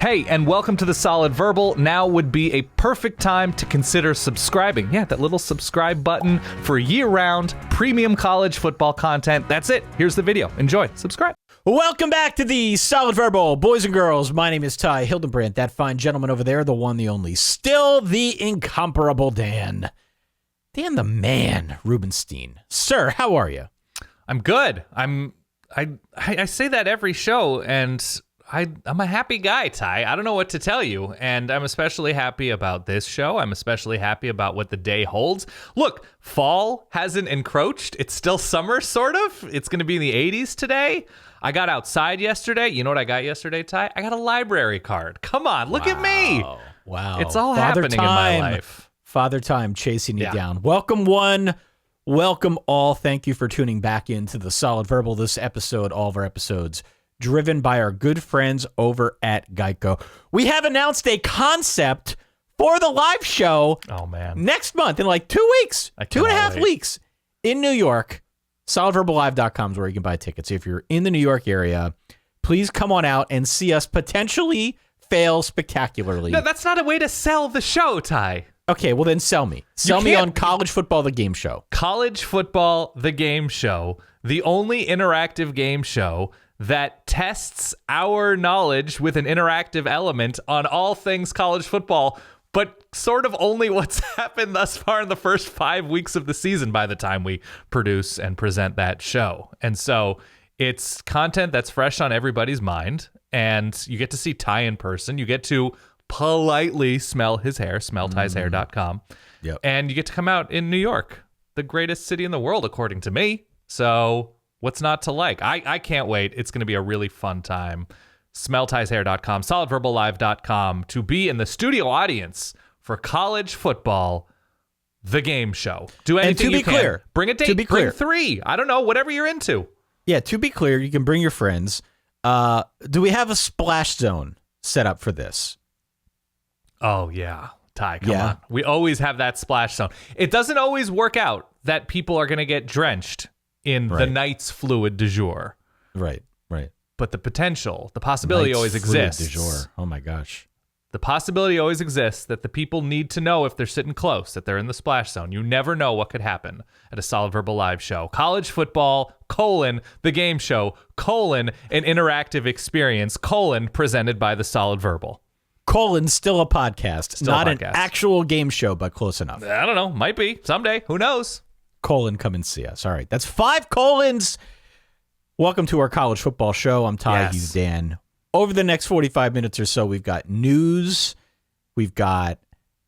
Hey, and welcome to the Solid Verbal. Now would be a perfect time to consider subscribing. Yeah, that little subscribe button for year-round premium college football content. That's it. Here's the video. Enjoy. Subscribe. Welcome back to the Solid Verbal. Boys and girls, my name is Ty Hildenbrandt. That fine gentleman over there, the one, the only, still the incomparable Dan. Dan the man, Rubenstein. Sir, how are you? I'm good. I say that every show, and I'm a happy guy, Ty. I don't know what to tell you, and I'm especially happy about this show. I'm especially happy about what the day holds. Look, fall hasn't encroached. It's still summer, sort of. It's going to be in the 80s today. I got outside yesterday. You know what I got yesterday, Ty? I got a library card. Come on, look at me. Wow. It's all happening in my life. Father Time chasing you down. Welcome one, welcome all. Thank you for tuning back into the Solid Verbal. This episode, all of our episodes, driven by our good friends over at Geico. We have announced a concept for the live show next month in like 2 weeks, 2.5 weeks in New York. SolidVerbalLive.com is where you can buy tickets. If you're in the New York area, please come on out and see us potentially fail spectacularly. No, that's not a way to sell the show, Ty. Okay, well then sell me. Sell me on College Football, the game show. College Football, the game show, the only interactive game show that tests our knowledge with an interactive element on all things college football, but sort of only what's happened thus far in the first 5 weeks of the season by the time we produce and present that show. And so it's content that's fresh on everybody's mind, and you get to see Ty in person. You get to politely smell his hair, smelltyshair.com. Yep. And you get to come out in New York, the greatest city in the world, according to me. So what's not to like? I can't wait. It's going to be a really fun time. Smelltyshair.com, solidverballive.com to be in the studio audience for College Football, the game show. Do anything and to you be can. Clear, bring a date. to be clear. Bring 3. I don't know. Whatever you're into. Yeah, to be clear, you can bring your friends. Do we have a splash zone set up for this? Oh, yeah. Ty, come on. We always have that splash zone. It doesn't always work out that people are going to get drenched in the night's fluid du jour. Right. But the potential, the possibility always exists. Du jour. Oh, my gosh. The possibility always exists that the people need to know if they're sitting close, that they're in the splash zone. You never know what could happen at a Solid Verbal Live show. College football, the game show, an interactive experience, presented by the Solid Verbal. Still a podcast. Not an actual game show, but close enough. I don't know. Might be. Someday. Who knows? Come and see us. All right. That's 5 colons. Welcome to our college football show. I'm Ty. Yes. He's Dan. Over the next 45 minutes or so, we've got news. We've got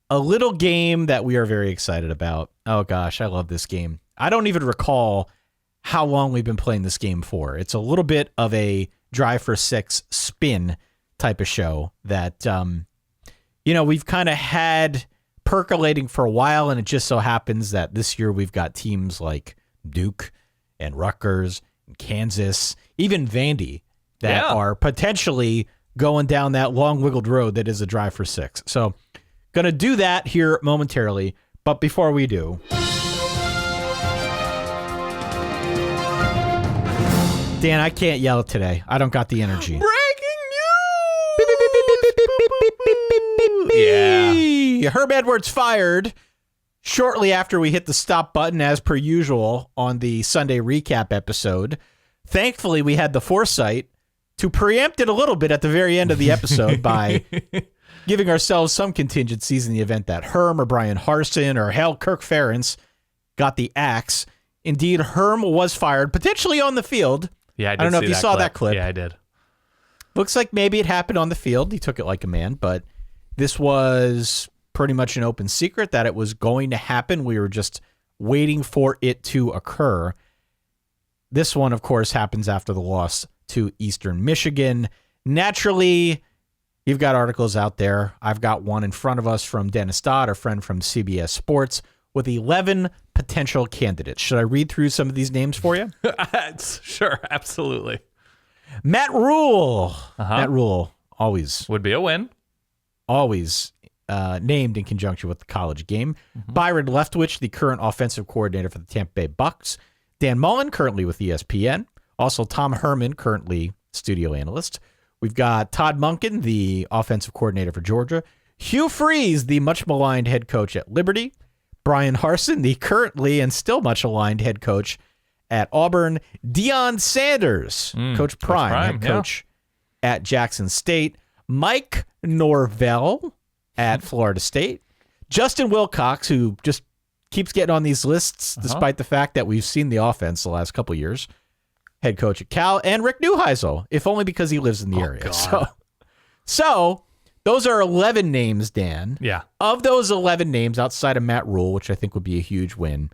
a little game that we are very excited about. Oh, gosh. I love this game. I don't even recall how long we've been playing this game for. It's a little bit of a drive for 6 spin type of show that, we've kind of had percolating for a while, and it just so happens that this year we've got teams like Duke and Rutgers and Kansas, even Vandy, that are potentially going down that long wiggled road that is a drive for 6. So going to do that here momentarily, but before we do, Dan, I can't yell today. I don't got the energy. Yeah. Herm Edwards fired shortly after we hit the stop button, as per usual, on the Sunday recap episode. Thankfully, we had the foresight to preempt it a little bit at the very end of the episode by giving ourselves some contingencies in the event that Herm or Brian Harsin or hell, Kirk Ferentz got the axe. Indeed, Herm was fired, potentially on the field. Yeah, I don't know if you saw that clip. Yeah, I did. Looks like maybe it happened on the field. He took it like a man, but this was pretty much an open secret that it was going to happen. We were just waiting for it to occur. This one, of course, happens after the loss to Eastern Michigan. Naturally, you've got articles out there. I've got one in front of us from Dennis Dodd, our friend from CBS Sports, with 11 potential candidates. Should I read through some of these names for you? Sure, absolutely. Matt Rule. Matt Rule, always. Would be a win. Always named in conjunction with the college game. Byron Leftwich, the current offensive coordinator for the Tampa Bay Bucks. Dan Mullen, currently with ESPN. Also Tom Herman, currently studio analyst. We've got Todd Monken, the offensive coordinator for Georgia. Hugh Freeze, the much maligned head coach at Liberty. Brian Harsin, the currently and still much maligned head coach at Auburn. Deion Sanders, Coach Prime, head coach at Jackson State. Mike Norvell at Florida State. Justin Wilcox, who just keeps getting on these lists despite the fact that we've seen the offense the last couple of years. Head coach at Cal. And Rick Neuheisel, if only because he lives in the area. So those are 11 names, Dan. Yeah. Of those 11 names, outside of Matt Rule, which I think would be a huge win,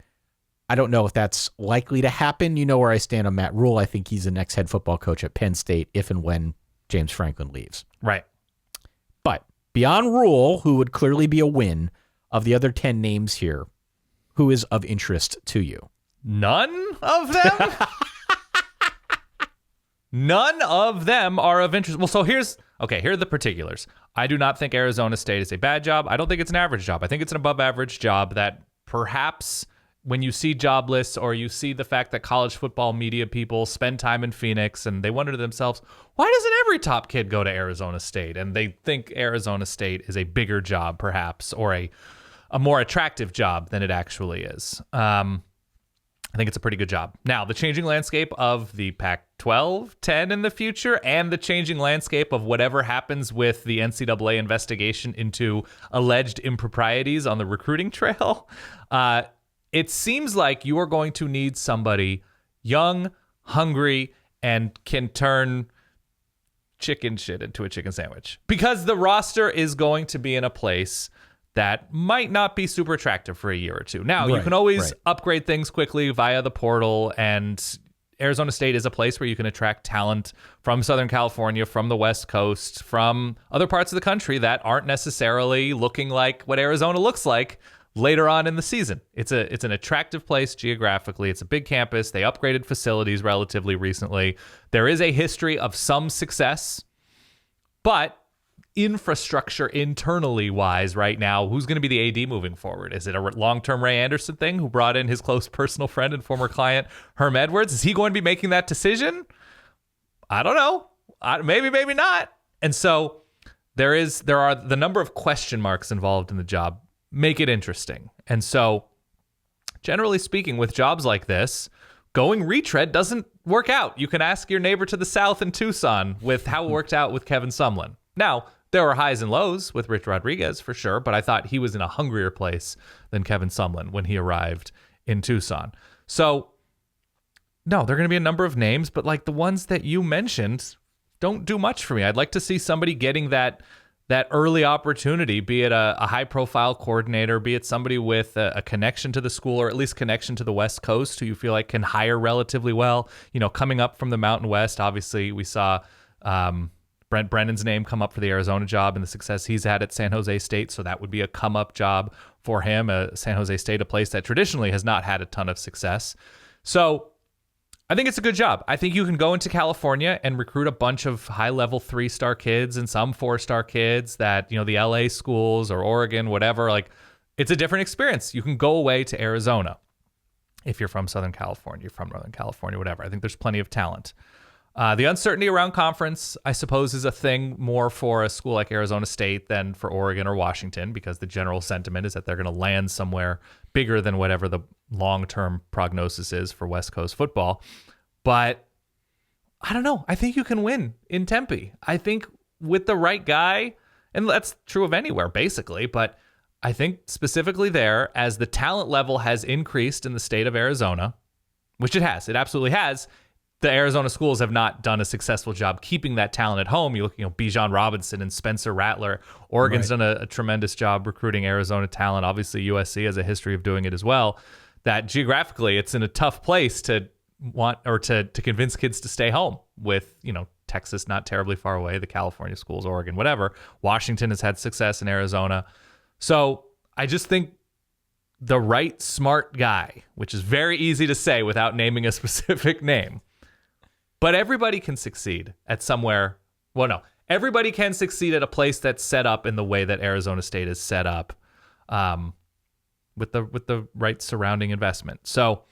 I don't know if that's likely to happen. You know where I stand on Matt Rule. I think he's the next head football coach at Penn State if and when James Franklin leaves. Right. But beyond Rule, who would clearly be a win, of the other 10 names here, who is of interest to you? None of them? None of them are of interest. Well, so here are the particulars. I do not think Arizona State is a bad job. I don't think it's an average job. I think it's an above average job that perhaps when you see job lists or you see the fact that college football media people spend time in Phoenix and they wonder to themselves, why doesn't every top kid go to Arizona State? And they think Arizona State is a bigger job perhaps, or a more attractive job than it actually is. I think it's a pretty good job. Now, the changing landscape of the Pac-12, 10 in the future, and the changing landscape of whatever happens with the NCAA investigation into alleged improprieties on the recruiting trail, it seems like you are going to need somebody young, hungry, and can turn chicken shit into a chicken sandwich. Because the roster is going to be in a place that might not be super attractive for a year or two. Now, you can always upgrade things quickly via the portal, and Arizona State is a place where you can attract talent from Southern California, from the West Coast, from other parts of the country that aren't necessarily looking like what Arizona looks like later on in the season. It's an attractive place geographically. It's a big campus. They upgraded facilities relatively recently. There is a history of some success, but infrastructure internally wise right now, who's going to be the AD moving forward? Is it a long-term Ray Anderson thing who brought in his close personal friend and former client Herm Edwards? Is he going to be making that decision? I don't know. Maybe not. And so there are the number of question marks involved in the job make it interesting. And so generally speaking, with jobs like this, going retread doesn't work out. You can ask your neighbor to the south in Tucson with how it worked out with Kevin Sumlin. Now, there were highs and lows with Rich Rodriguez for sure, but I thought he was in a hungrier place than Kevin Sumlin when he arrived in Tucson. So, no, there are going to be a number of names, but like the ones that you mentioned don't do much for me. I'd like to see somebody getting that early opportunity, be it a high-profile coordinator, be it somebody with a connection to the school or at least connection to the West Coast who you feel like can hire relatively well. You know, coming up from the Mountain West, obviously we saw Brent Brennan's name come up for the Arizona job and the success he's had at San Jose State, so that would be a come-up job for him. San Jose State, a place that traditionally has not had a ton of success. So I think it's a good job. I think you can go into California and recruit a bunch of high-level 3-star kids and some 4-star kids that, you know, the LA schools or Oregon, whatever, like it's a different experience. You can go away to Arizona if you're from Southern California, you're from Northern California, whatever. I think there's plenty of talent. The uncertainty around conference, I suppose, is a thing more for a school like Arizona State than for Oregon or Washington, because the general sentiment is that they're going to land somewhere bigger than whatever the long-term prognosis is for West Coast football. But I don't know. I think you can win in Tempe. I think with the right guy, and that's true of anywhere basically, but I think specifically there, as the talent level has increased in the state of Arizona, which it has, it absolutely has, the Arizona schools have not done a successful job keeping that talent at home. You look, Bijan Robinson and Spencer Rattler. Oregon's done a tremendous job recruiting Arizona talent. Obviously, USC has a history of doing it as well. That geographically, it's in a tough place to want or to convince kids to stay home with, Texas not terribly far away, the California schools, Oregon, whatever. Washington has had success in Arizona. So I just think the right smart guy, which is very easy to say without naming a specific name, but everybody can succeed at somewhere. Well, no, everybody can succeed at a place that's set up in the way that Arizona State is set up, with the right surrounding investment. So,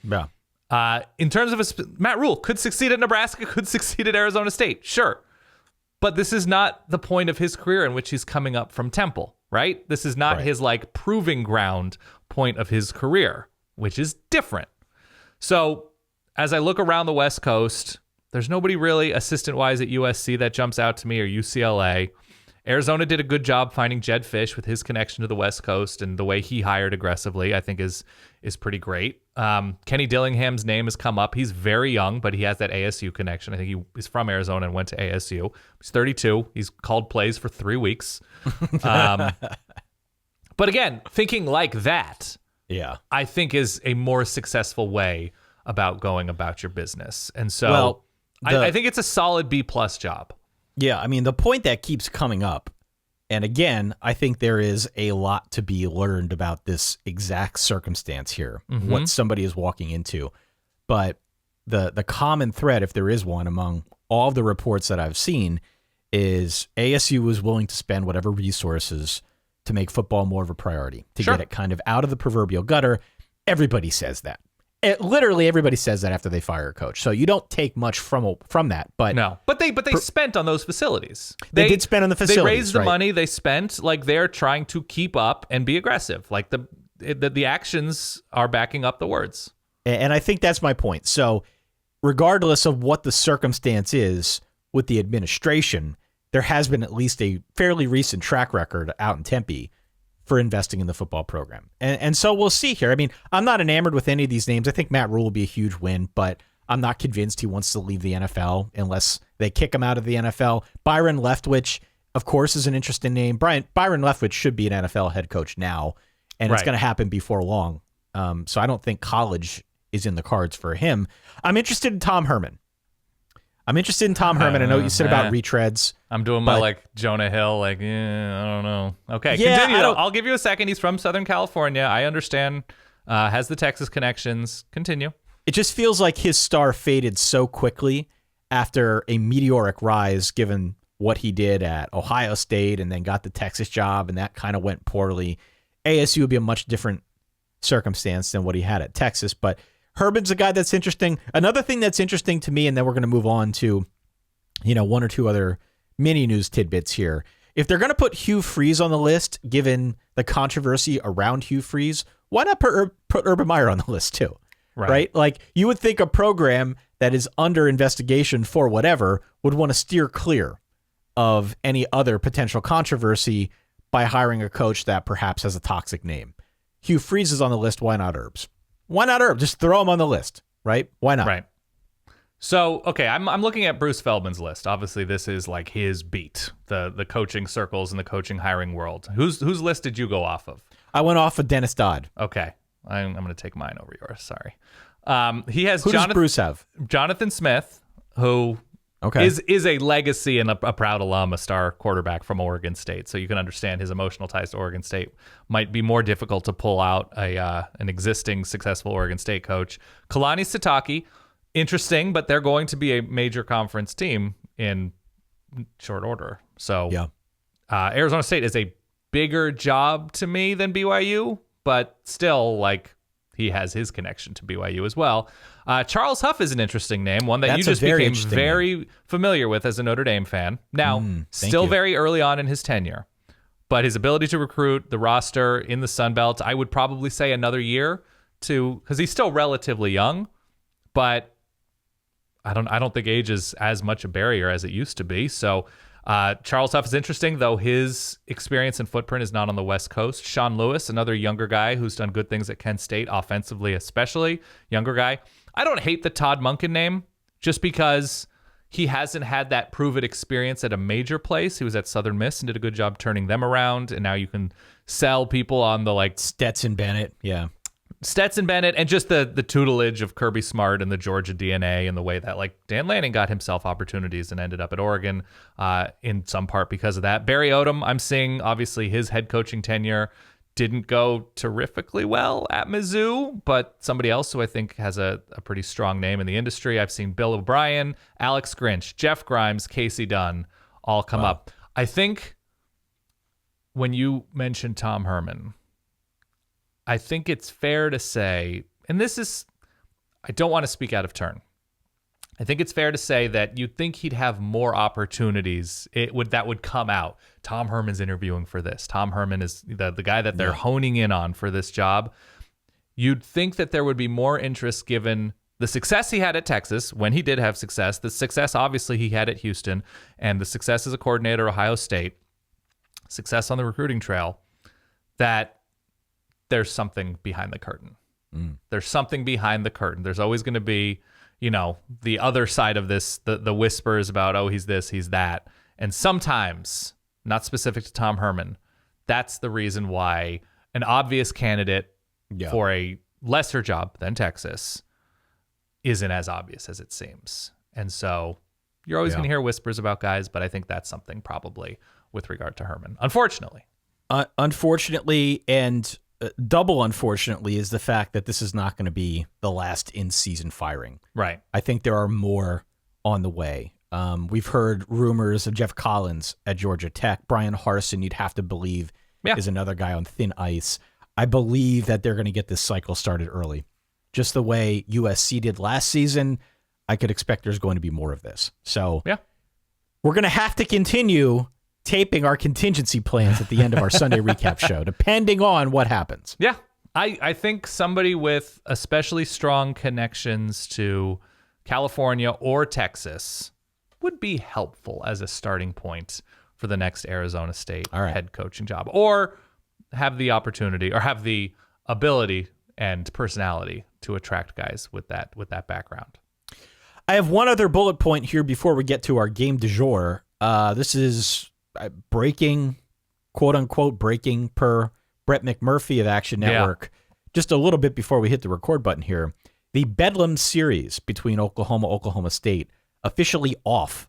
in terms of Matt Rule could succeed at Nebraska, could succeed at Arizona State, sure, But this is not the point of his career in which he's coming up from Temple, right? This is not his like proving ground point of his career, which is different. So as I look around the West Coast, there's nobody really assistant-wise at USC that jumps out to me, or UCLA. Arizona did a good job finding Jed Fish with his connection to the West Coast, and the way he hired aggressively, I think, is pretty great. Kenny Dillingham's name has come up. He's very young, but he has that ASU connection. I think he is from Arizona and went to ASU. He's 32. He's called plays for 3 weeks. But again, thinking like that, I think is a more successful way about going about your business. And so I think it's a solid B+ job. Yeah, I mean, the point that keeps coming up, and again, I think there is a lot to be learned about this exact circumstance here, what somebody is walking into. But the common thread, if there is one among all of the reports that I've seen, is ASU was willing to spend whatever resources to make football more of a priority, to get it kind of out of the proverbial gutter. Everybody says that. Literally everybody says that after they fire a coach. So you don't take much from that. But no, but they spent on those facilities. They did spend on the facilities. They raised the money. They spent. Like, they're trying to keep up and be aggressive. Like the actions are backing up the words. And I think that's my point. So regardless of what the circumstance is with the administration, there has been at least a fairly recent track record out in Tempe for investing in the football program. And so we'll see here. I mean, I'm not enamored with any of these names. I think Matt Rule will be a huge win, but I'm not convinced he wants to leave the NFL unless they kick him out of the NFL. Byron Leftwich, of course, is an interesting name. Byron Leftwich should be an NFL head coach now, and it's going to happen before long. So I don't think college is in the cards for him. I'm interested in Tom Herman. I know you said about retreads. I'm doing my like Jonah Hill, like, I don't know. Okay, continue. I'll give you a second. He's from Southern California. I understand. Has the Texas connections. Continue. It just feels like his star faded so quickly after a meteoric rise, given what he did at Ohio State and then got the Texas job, and that kind of went poorly. ASU would be a much different circumstance than what he had at Texas, but Herman's a guy that's interesting. Another thing that's interesting to me, and then we're going to move on to, one or two other mini news tidbits here. If they're going to put Hugh Freeze on the list, given the controversy around Hugh Freeze, why not put Urban Meyer on the list too? Right? Like, you would think a program that is under investigation for whatever would want to steer clear of any other potential controversy by hiring a coach that perhaps has a toxic name. Hugh Freeze is on the list. Why not Herbs? Why not Herb? Just throw him on the list, right? Why not? Right. So, okay, I'm looking at Bruce Feldman's list. Obviously, this is like his beat, the coaching circles and the coaching hiring world. Whose list did you go off of? I went off of Dennis Dodd. Okay, I'm going to take mine over yours. Sorry. He has does Bruce have? Jonathan Smith, who is a legacy and a proud alum, a star quarterback from Oregon State. So you can understand his emotional ties to Oregon State might be more difficult to pull out an existing successful Oregon State coach. Kalani Sitake, interesting, but they're going to be a major conference team in short order. So Arizona State is a bigger job to me than BYU, but still, like, he has his connection to BYU as well. Charles Huff is an interesting name, one that you just became very familiar with as a Notre Dame fan. Now, still very early on in his tenure, but his ability to recruit, the roster in the Sun Belt, I would probably say another year because he's still relatively young, but I don't think age is as much a barrier as it used to be. So Charles Huff is interesting, though his experience and footprint is not on the West Coast. Sean Lewis, another younger guy who's done good things at Kent State, offensively especially, younger guy. I don't hate the Todd Monken name just because he hasn't had that prove-it experience at a major place. He was at Southern Miss and did a good job turning them around, and now you can sell people on the like Stetson Bennett, Stetson Bennett, and just the tutelage of Kirby Smart and the Georgia DNA and the way that like Dan Lanning got himself opportunities and ended up at Oregon in some part because of that. Barry Odom, I'm seeing obviously his head coaching tenure didn't go terrifically well at Mizzou, but somebody else who I think has a pretty strong name in the industry. I've seen Bill O'Brien, Alex Grinch, Jeff Grimes, Casey Dunn all come up. I think when you mentioned Tom Herman, I think it's fair to say, and this is, I don't want to speak out of turn. I think it's fair to say that you'd think he'd have more opportunities that would come out. Tom Herman's interviewing for this. Tom Herman is the guy that they're honing in on for this job. You'd think that there would be more interest given the success he had at Texas, when he did have success, the success obviously he had at Houston, and the success as a coordinator at Ohio State, success on the recruiting trail, that there's something behind the curtain. There's something behind the curtain. There's always going to be, the other side of this, the whispers about, oh, he's this, he's that. And sometimes, not specific to Tom Herman, that's the reason why an obvious candidate for a lesser job than Texas isn't as obvious as it seems. And so you're always going to hear whispers about guys, but I think that's something probably with regard to Herman, unfortunately. Unfortunately, and double unfortunately, is the fact that this is not going to be the last in-season firing. Right. I think there are more on the way. We've heard rumors of Jeff Collins at Georgia Tech. Brian Harsin, you'd have to believe, is another guy on thin ice. I believe that they're going to get this cycle started early. Just the way USC did last season, I could expect there's going to be more of this. So we're going to have to continue taping our contingency plans at the end of our Sunday recap show, depending on what happens. Yeah. I think somebody with especially strong connections to California or Texas would be helpful as a starting point for the next Arizona State head coaching job, or have the opportunity or have the ability and personality to attract guys with that background. I have one other bullet point here before we get to our game du jour. This is breaking, quote unquote, breaking per Brett McMurphy of Action Network. Just a little bit before we hit the record button here. The Bedlam series between Oklahoma State officially off,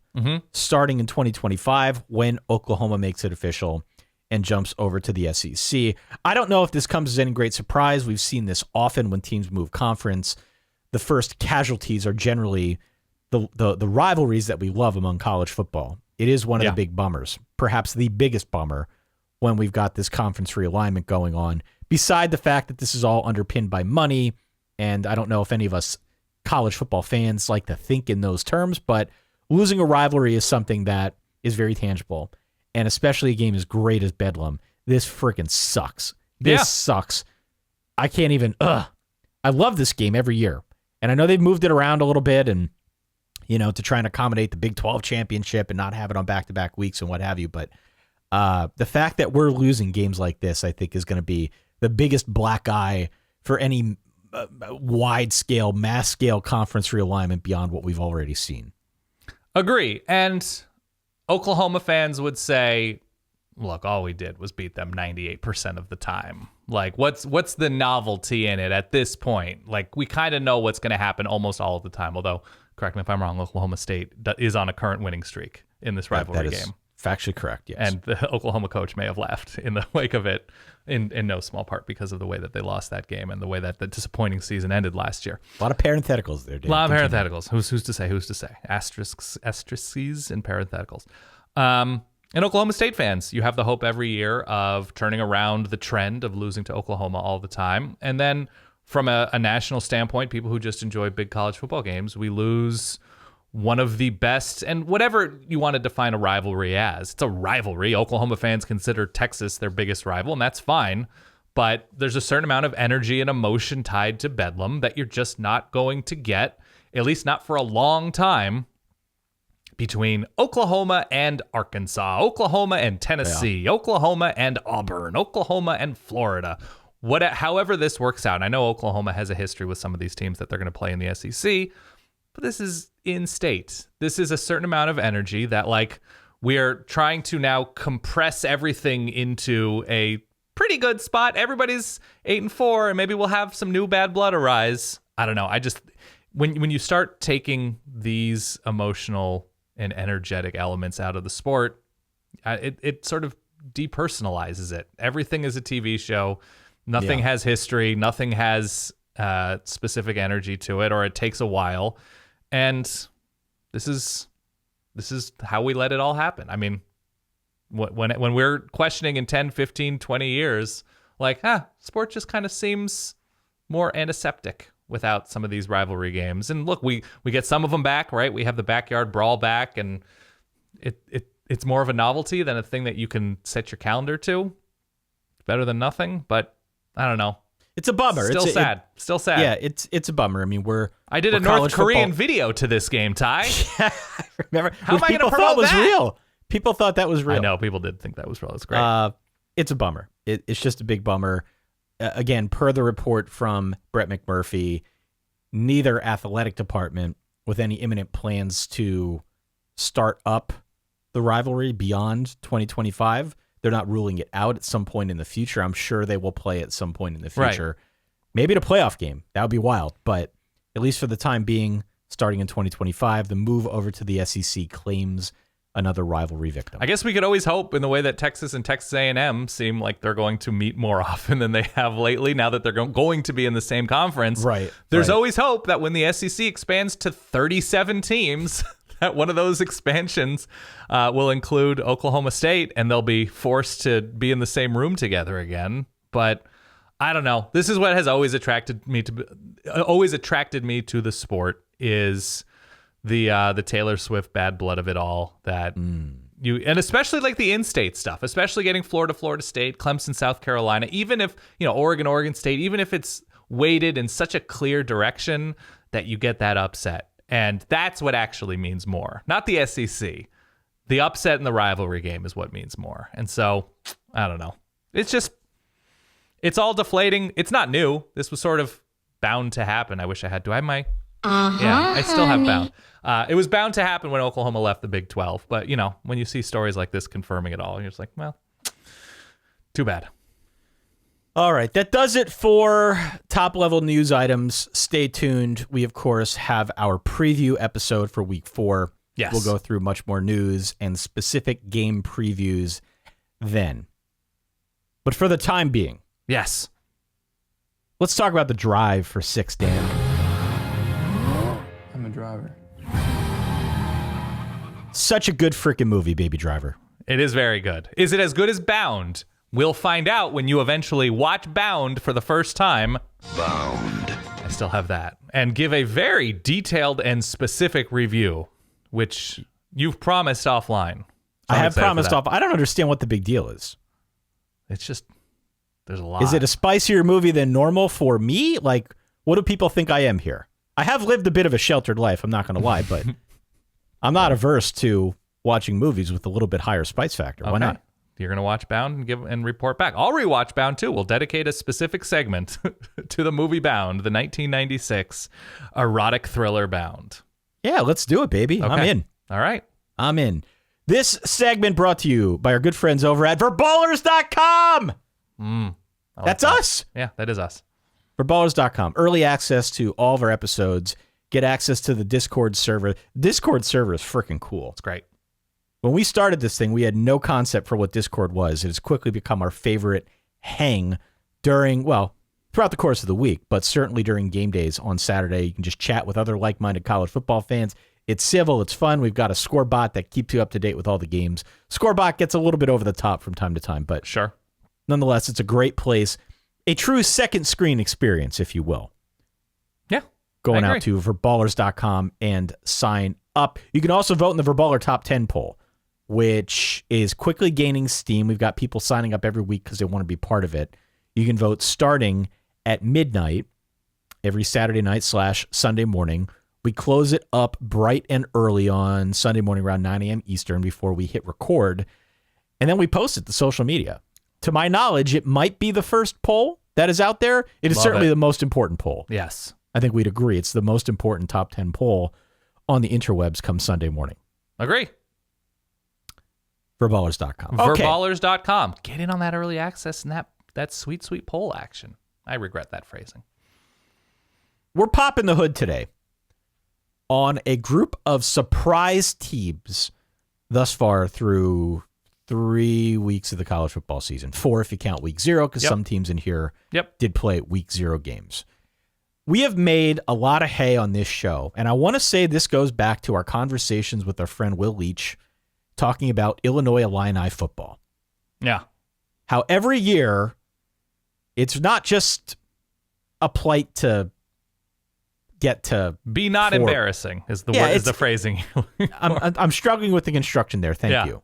starting in 2025 when Oklahoma makes it official and jumps over to the SEC. I don't know if this comes as any great surprise. We've seen this often when teams move conference. The first casualties are generally the rivalries that we love among college football. It is one of the big bummers, perhaps the biggest bummer, when we've got this conference realignment going on, beside the fact that this is all underpinned by money. And I don't know if any of us college football fans like to think in those terms, but losing a rivalry is something that is very tangible. And especially a game as great as Bedlam. This freaking sucks. This sucks. I can't even, I love this game every year. And I know they've moved it around a little bit and, to try and accommodate the Big 12 championship and not have it on back-to-back weeks and what have you. But the fact that we're losing games like this, I think, is going to be the biggest black eye for any wide-scale, mass-scale conference realignment beyond what we've already seen. Agree. And Oklahoma fans would say, look, all we did was beat them 98% of the time. Like, what's the novelty in it at this point? Like, we kind of know what's going to happen almost all of the time. Although, correct me if I'm wrong, Oklahoma State is on a current winning streak in this rivalry game. Factually correct, yes. And the Oklahoma coach may have left in the wake of it, in no small part because of the way that they lost that game and the way that the disappointing season ended last year. A lot of parentheticals there, Dave. A lot of parentheticals. Who's to say? Who's to say? Asterisks and parentheticals. And Oklahoma State fans, you have the hope every year of turning around the trend of losing to Oklahoma all the time. And then from a national standpoint, people who just enjoy big college football games, we lose one of the best, and whatever you want to define a rivalry as, it's a rivalry. Oklahoma fans consider Texas their biggest rival, and that's fine. But there's a certain amount of energy and emotion tied to Bedlam that you're just not going to get, at least not for a long time, between Oklahoma and Arkansas, Oklahoma and Tennessee, Oklahoma and Auburn, Oklahoma and Florida. However this works out, and I know Oklahoma has a history with some of these teams that they're going to play in the SEC, but this is in-state. This is a certain amount of energy that, like, we're trying to now compress everything into a pretty good spot. Everybody's 8-4, and maybe we'll have some new bad blood arise. I don't know. I just, when you start taking these emotional and energetic elements out of the sport, it sort of depersonalizes it. Everything is a TV show. Nothing has history. Nothing has specific energy to it, or it takes a while. And this is how we let it all happen. I mean, when we're questioning in 10, 15, 20 years, like, sport just kind of seems more antiseptic without some of these rivalry games. And look, we get some of them back, right? We have the backyard brawl back, and it's more of a novelty than a thing that you can set your calendar to. It's better than nothing, but I don't know. It's a bummer. Still sad. Still sad. Yeah, it's a bummer. I mean, I did a North Korean video to this game, Ty. I remember. How am I going to promote was that? Real. People thought that was real. I know people did think that was real. It's great. It's a bummer. It's just a big bummer. Again, per the report from Brett McMurphy, neither athletic department with any imminent plans to start up the rivalry beyond 2025. They're not ruling it out at some point in the future. I'm sure they will play at some point in the future. Right. Maybe in a playoff game. That would be wild. But at least for the time being, starting in 2025, the move over to the SEC claims another rivalry victim. I guess we could always hope, in the way that Texas and Texas A&M seem like they're going to meet more often than they have lately, now that they're going to be in the same conference. Right. There's always hope that when the SEC expands to 37 teams, that one of those expansions will include Oklahoma State, and they'll be forced to be in the same room together again. But I don't know. This is what has always attracted me to the sport, is the Taylor Swift bad blood of it all. That and especially like the in-state stuff, especially getting Florida State, Clemson, South Carolina, even if, Oregon State, even if it's weighted in such a clear direction that you get that upset. And that's what actually means more, not the SEC. The upset in the rivalry game is what means more. And so, I don't know. It's all deflating. It's not new. This was sort of bound to happen. I wish I had. Do I have my... Yeah, I still have bound. It was bound to happen when Oklahoma left the Big 12. But, when you see stories like this confirming it all, you're just like, well, too bad. All right, that does it for top-level news items. Stay tuned. We, of course, have our preview episode for Week 4. Yes. We'll go through much more news and specific game previews then. But for the time being... Yes. Let's talk about the drive for 6, Dan. I'm a driver. Such a good freaking movie, Baby Driver. It is very good. Is it as good as Bound? We'll find out when you eventually watch Bound for the first time. Bound. I still have that. And give a very detailed and specific review, which you've promised offline. So I have promised off. I don't understand what the big deal is. It's just, there's a lot. Is it a spicier movie than normal for me? Like, what do people think I am here? I have lived a bit of a sheltered life, I'm not going to lie, but I'm not averse to watching movies with a little bit higher spice factor. Why not? You're going to watch Bound and report back. I'll rewatch Bound too. We'll dedicate a specific segment to the movie Bound, the 1996 erotic thriller Bound. Yeah, let's do it, baby. Okay. I'm in. All right. I'm in. This segment brought to you by our good friends over at verballers.com. That's us. Yeah, that is us. Verballers.com. Early access to all of our episodes. Get access to the Discord server. Discord server is freaking cool. It's great. When we started this thing, we had no concept for what Discord was. It has quickly become our favorite hang throughout the course of the week, but certainly during game days on Saturday. You can just chat with other like-minded college football fans. It's civil. It's fun. We've got a score bot that keeps you up to date with all the games. Scorebot gets a little bit over the top from time to time, but sure. Nonetheless, it's a great place. A true second screen experience, if you will. Yeah. Going out to verballers.com and sign up. You can also vote in the Verballer Top 10 poll, which is quickly gaining steam. We've got people signing up every week because they want to be part of it. You can vote starting at midnight every Saturday night / Sunday morning. We close it up bright and early on Sunday morning around 9 a.m. Eastern before we hit record. And then we post it to social media. To my knowledge, it might be the first poll that is out there. It is certainly the most important poll. Yes. I think we'd agree. It's the most important top 10 poll on the interwebs come Sunday morning. Agree. Verballers.com. Verballers.com. Get in on that early access and that sweet, sweet poll action. I regret that phrasing. We're popping the hood today on a group of surprise teams thus far through 3 weeks of the college football season. 4 if you count week 0, because some teams in here did play week 0 games. We have made a lot of hay on this show, and I want to say this goes back to our conversations with our friend Will Leach talking about Illinois Illini football. Yeah. How every year, it's not just a plight to get to be not embarrassing is the word, is the phrasing. I'm struggling with the construction there. Thank you.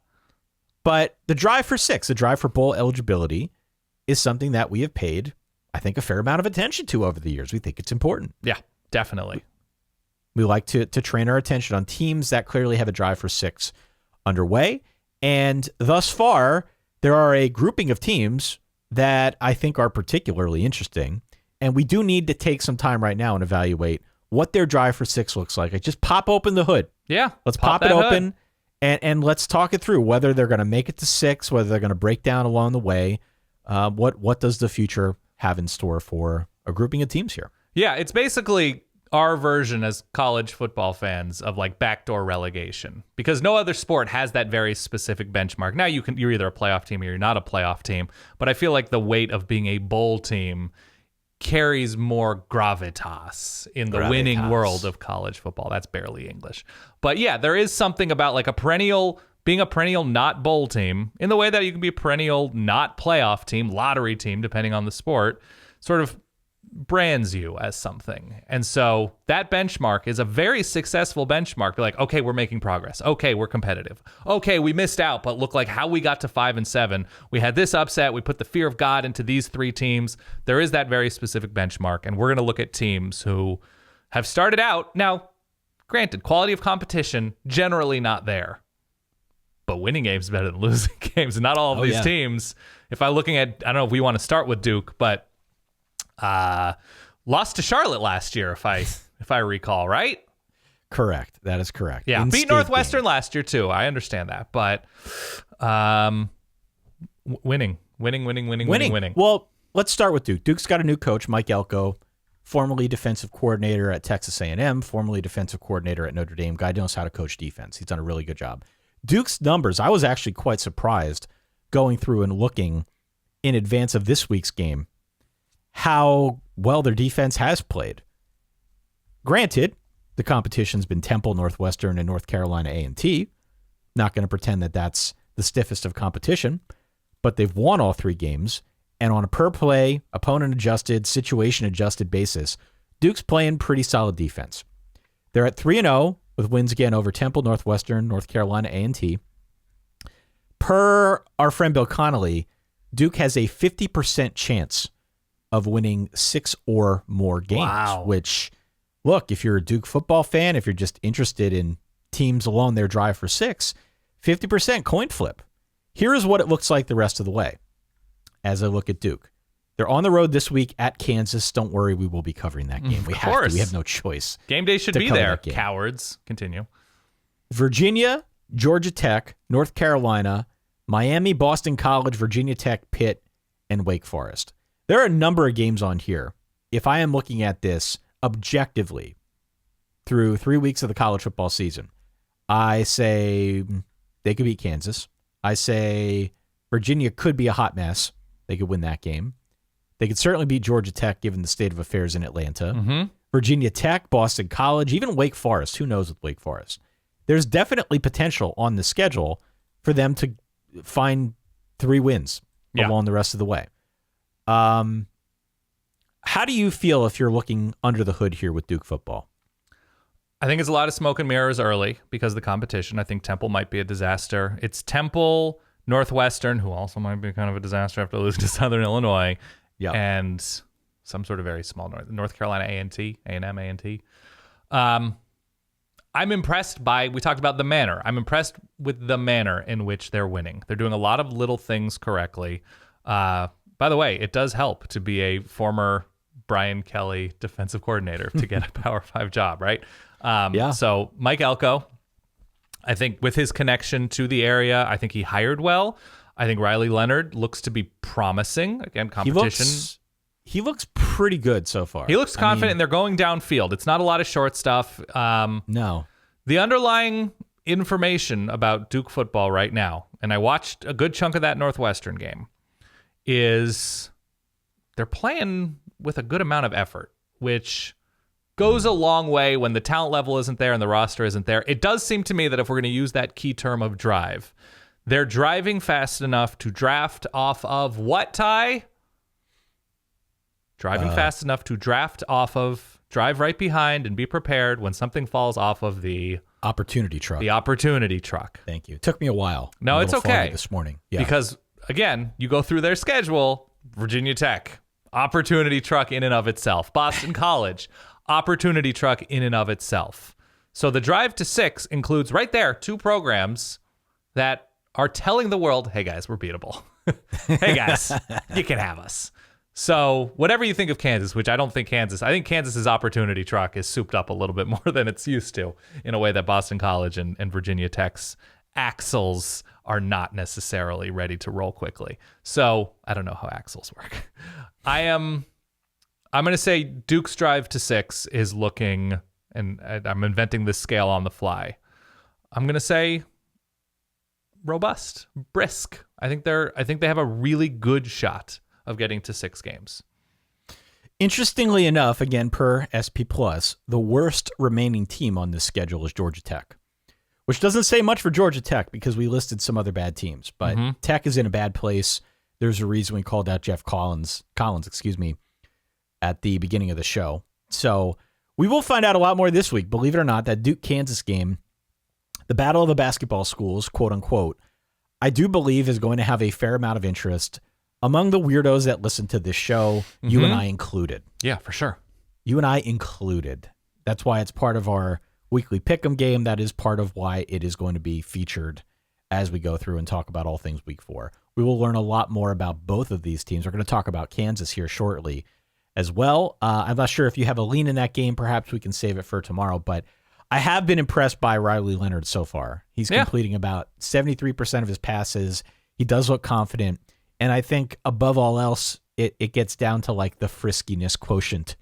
But the drive for 6, the drive for bowl eligibility, is something that we have paid, I think, a fair amount of attention to over the years. We think it's important. Yeah, definitely. We like to train our attention on teams that clearly have a drive for 6 underway. And thus far, there are a grouping of teams that I think are particularly interesting. And we do need to take some time right now and evaluate what their drive for 6 looks like. Like, just pop open the hood. Yeah. Let's pop it open and let's talk it through, whether they're going to make it to 6, whether they're going to break down along the way. What does the future have in store for a grouping of teams here? Yeah, it's basically our version as college football fans of like backdoor relegation, because no other sport has that very specific benchmark. Now you're either a playoff team or you're not a playoff team, but I feel like the weight of being a bowl team carries more gravitas in the winning world of college football. That's barely English. But yeah, there is something about like being a perennial not bowl team, in the way that you can be a perennial not playoff team, lottery team, depending on the sport, sort of brands you as something. And so that benchmark is a very successful benchmark. Be like, okay, we're making progress. Okay, we're competitive. Okay, we missed out, but look like how we got to 5-7. We had this upset. We put the fear of God into these 3 teams. There is that very specific benchmark. And we're going to look at teams who have started out. Now, granted, quality of competition, generally not there. But winning games is better than losing games. Not all of these teams. If I'm looking at, I don't know if we want to start with Duke, but lost to Charlotte last year, if I recall, right? Correct. That is correct. Yeah, beat Northwestern last year too. I understand that, but winning. Well, let's start with Duke. Duke's got a new coach, Mike Elko, formerly defensive coordinator at Texas A&M, formerly defensive coordinator at Notre Dame. Guy knows how to coach defense. He's done a really good job. Duke's numbers, I was actually quite surprised going through and looking in advance of this week's game how well their defense has played. Granted, the competition's been Temple, Northwestern, and North Carolina A&T. Not going to pretend that that's the stiffest of competition, but they've won all 3 games, and on a per-play, opponent-adjusted, situation-adjusted basis, Duke's playing pretty solid defense. They're at 3-0 with wins again over Temple, Northwestern, North Carolina A&T. Per our friend Bill Connolly, Duke has a 50% chance of winning 6 or more games, which, look, if you're a Duke football fan, if you're just interested in teams along their drive for 6, 50% coin flip. Here is what it looks like the rest of the way as I look at Duke. They're on the road this week at Kansas. Don't worry, we will be covering that game. We have to. We have no choice. Game day should be there. Cowards. Continue. Virginia, Georgia Tech, North Carolina, Miami, Boston College, Virginia Tech, Pitt, and Wake Forest. There are a number of games on here. If I am looking at this objectively through 3 weeks of the college football season, I say they could beat Kansas. I say Virginia could be a hot mess. They could win that game. They could certainly beat Georgia Tech given the state of affairs in Atlanta. Mm-hmm. Virginia Tech, Boston College, even Wake Forest. Who knows with Wake Forest? There's definitely potential on the schedule for them to find 3 wins along the rest of the way. How do you feel if you're looking under the hood here with Duke football? I think it's a lot of smoke and mirrors early because of the competition. I think Temple might be a disaster. It's Temple, Northwestern, who also might be kind of a disaster after losing to Southern Illinois, and some sort of very small North Carolina A&M A&T. I'm impressed by, we talked about the manner. I'm impressed with the manner in which they're winning. They're doing a lot of little things correctly. By the way, it does help to be a former Brian Kelly defensive coordinator to get a Power 5 job, right? So Mike Elko, I think with his connection to the area, I think he hired well. I think Riley Leonard looks to be promising. Again, competition. He looks pretty good so far. He looks confident, and they're going downfield. It's not a lot of short stuff. No. The underlying information about Duke football right now, and I watched a good chunk of that Northwestern game, is they're playing with a good amount of effort, which goes a long way when the talent level isn't there and the roster isn't there. It does seem to me that if we're going to use that key term of drive, they're driving fast enough to draft off of what, Ty? Driving fast enough to draft off of drive right behind and be prepared when something falls off of the opportunity truck. The opportunity truck. Thank you. It took me a while. No, it's okay. This morning. Yeah. Because, again, you go through their schedule, Virginia Tech, opportunity truck in and of itself. Boston College, opportunity truck in and of itself. So the drive to 6 includes right there 2 programs that are telling the world, hey, guys, we're beatable. Hey, guys, you can have us. So whatever you think of Kansas, which I don't think Kansas, I think Kansas's opportunity truck is souped up a little bit more than it's used to in a way that Boston College and Virginia Tech's axles are not necessarily ready to roll quickly. So I don't know how axles work. I'm going to say Duke's drive to 6 is looking, and I'm inventing this scale on the fly. I'm going to say robust, brisk. I think they have a really good shot of getting to 6 games. Interestingly enough, again, per SP Plus, the worst remaining team on this schedule is Georgia Tech, which doesn't say much for Georgia Tech because we listed some other bad teams, but Tech is in a bad place. There's a reason we called out Jeff Collins, at the beginning of the show. So we will find out a lot more this week. Believe it or not, that Duke-Kansas game, the battle of the basketball schools, quote unquote, I do believe is going to have a fair amount of interest among the weirdos that listen to this show, you and I included. Yeah, for sure. You and I included. That's why it's part of our weekly pick'em game. That is part of why it is going to be featured as we go through and talk about all things week 4. We will learn a lot more about both of these teams. We're going to talk about Kansas here shortly as well. I'm not sure if you have a lean in that game. Perhaps we can save it for tomorrow, but I have been impressed by Riley Leonard so far. He's completing about 73% of his passes. He does look confident. And I think above all else, it gets down to like the friskiness quotient.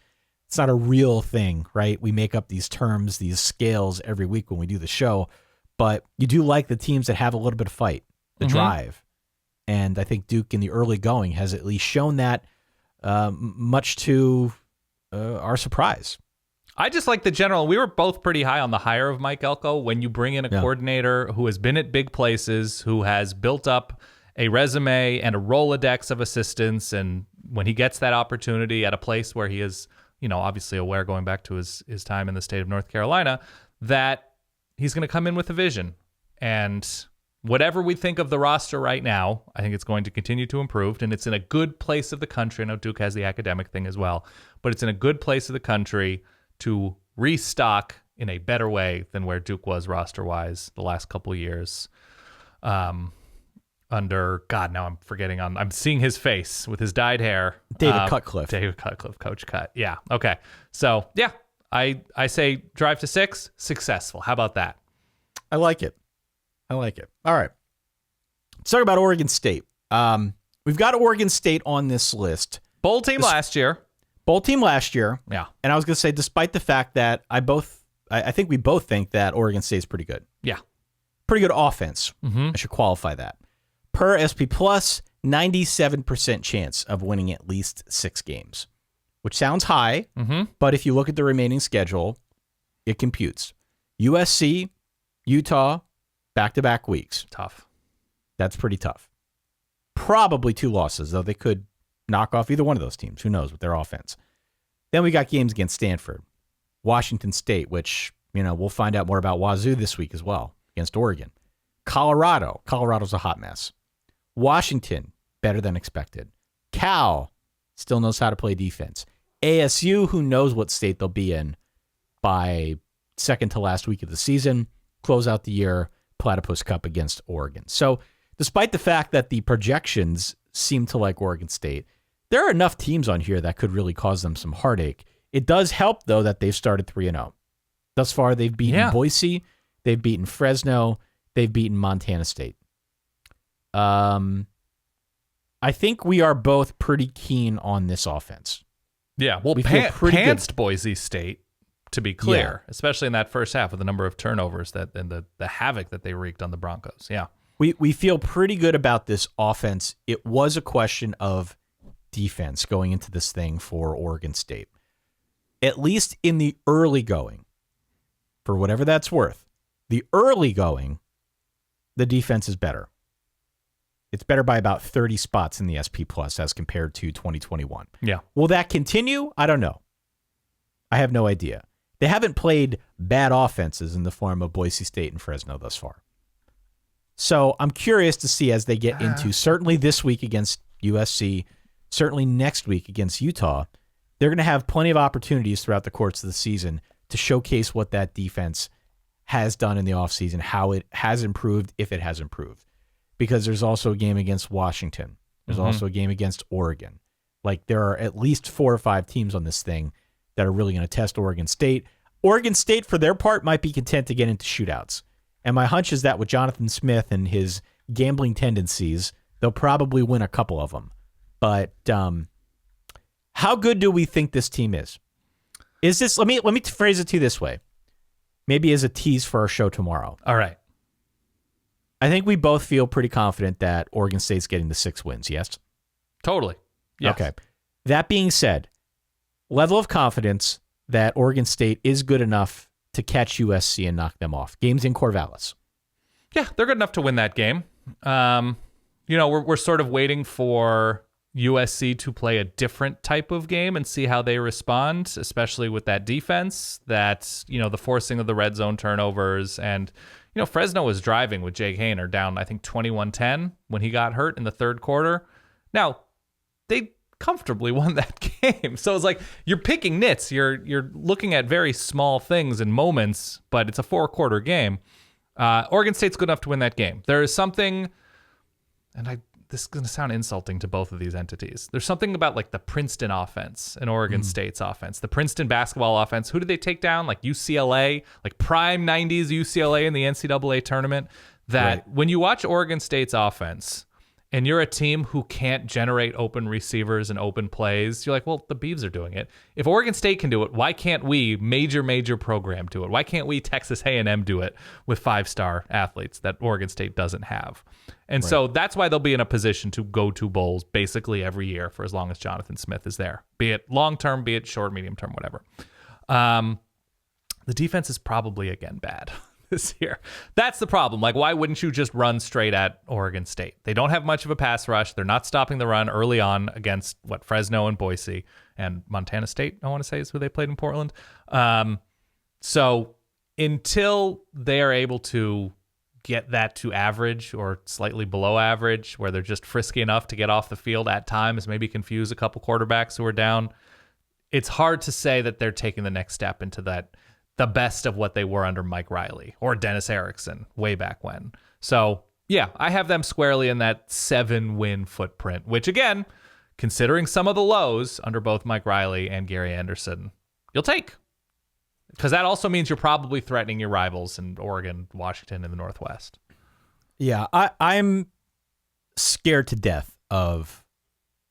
It's not a real thing, right? We make up these terms, these scales every week when we do the show, but you do like the teams that have a little bit of fight, the drive. And I think Duke in the early going has at least shown that, much to our surprise. I just like the general. We were both pretty high on the hire of Mike Elko. When you bring in a coordinator who has been at big places, who has built up a resume and a Rolodex of assistants, and when he gets that opportunity at a place where he is, obviously aware, going back to his time in the state of North Carolina, that he's going to come in with a vision. And whatever we think of the roster right now, I think it's going to continue to improve, and it's in a good place of the country. I know Duke has the academic thing as well, but it's in a good place of the country to restock in a better way than where Duke was roster-wise the last couple of years. Under, God, now I'm forgetting I'm seeing his face with his dyed hair. David Cutcliffe, Coach Cut. Yeah. Okay. So, yeah, I say drive to 6, successful. How about that? I like it. All right. Let's talk about Oregon State. We've got Oregon State on this list. Bowl team last year. Yeah. And I was going to say, despite the fact that I think we both think that Oregon State's pretty good. Yeah. Pretty good offense. I should qualify that. Per SP Plus, 97% chance of winning at least 6 games, which sounds high, but if you look at the remaining schedule, it computes. USC, Utah, back-to-back weeks. Tough. That's pretty tough. Probably 2 losses, though they could knock off either one of those teams. Who knows with their offense. Then we got games against Stanford, Washington State, which, we'll find out more about Wazoo this week as well, against Oregon. Colorado. Colorado's a hot mess. Washington, better than expected. Cal still knows how to play defense. ASU, who knows what state they'll be in by second to last week of the season. Close out the year, Platypus Cup against Oregon. So despite the fact that the projections seem to like Oregon State, there are enough teams on here that could really cause them some heartache. It does help, though, that they've started 3-0. Thus far, they've beaten Boise, they've beaten Fresno, they've beaten Montana State. I think we are both pretty keen on this offense. Yeah, well, we pantsed Boise State, to be clear, especially in that first half with the number of turnovers and the havoc that they wreaked on the Broncos. Yeah. We feel pretty good about this offense. It was a question of defense going into this thing for Oregon State. At least in the early going, for whatever that's worth, the early going, the defense is better. It's better by about 30 spots in the SP Plus as compared to 2021. Yeah. Will that continue? I don't know. I have no idea. They haven't played bad offenses in the form of Boise State and Fresno thus far. So I'm curious to see as they get into, certainly this week against USC, certainly next week against Utah, they're going to have plenty of opportunities throughout the course of the season to showcase what that defense has done in the offseason, how it has improved, if it has improved. Because there's also a game against Washington. There's also a game against Oregon. Like, there are at least 4 or 5 teams on this thing that are really going to test Oregon State. Oregon State, for their part, might be content to get into shootouts. And my hunch is that with Jonathan Smith and his gambling tendencies, they'll probably win a couple of them. But how good do we think this team is? Is this? Let me phrase it to you this way. Maybe as a tease for our show tomorrow. All right. I think we both feel pretty confident that Oregon State's getting the 6 wins, yes? Totally. Yes. Okay. That being said, level of confidence that Oregon State is good enough to catch USC and knock them off. Games in Corvallis. Yeah, they're good enough to win that game. We're sort of waiting for USC to play a different type of game and see how they respond, especially with that defense, that, the forcing of the red zone turnovers. And, Fresno was driving with Jake Haener down, I think, 21-10 when he got hurt in the third quarter. Now, they comfortably won that game. So it's like you're picking nits. You're looking at very small things and moments, but it's a 4-quarter game. Oregon State's good enough to win that game. There is something, and this is going to sound insulting to both of these entities. There's something about like the Princeton offense and Oregon State's offense. The Princeton basketball offense. Who did they take down? Like UCLA, like prime 90s UCLA in the NCAA tournament. That when you watch Oregon State's offense, and you're a team who can't generate open receivers and open plays, you're like, well, the Beavs are doing it. If Oregon State can do it, why can't we, major program, do it? Why can't we, Texas A&M, do it with 5-star athletes that Oregon State doesn't have? And so that's why they'll be in a position to go to bowls basically every year for as long as Jonathan Smith is there, be it long-term, be it short, medium-term, whatever. The defense is probably, again, bad this year. That's the problem. Like, why wouldn't you just run straight at Oregon State? They don't have much of a pass rush. They're not stopping the run early on against Fresno and Boise and Montana State, I want to say, is who they played in Portland. So until they are able to get that to average or slightly below average, where they're just frisky enough to get off the field at times, maybe confuse a couple quarterbacks who are down, it's hard to say that they're taking the next step into that, the best of what they were under Mike Riley or Dennis Erickson way back when. So, yeah, I have them squarely in that 7-win footprint, which, again, considering some of the lows under both Mike Riley and Gary Anderson, you'll take. Because that also means you're probably threatening your rivals in Oregon, Washington, and the Northwest. Yeah, I'm scared to death of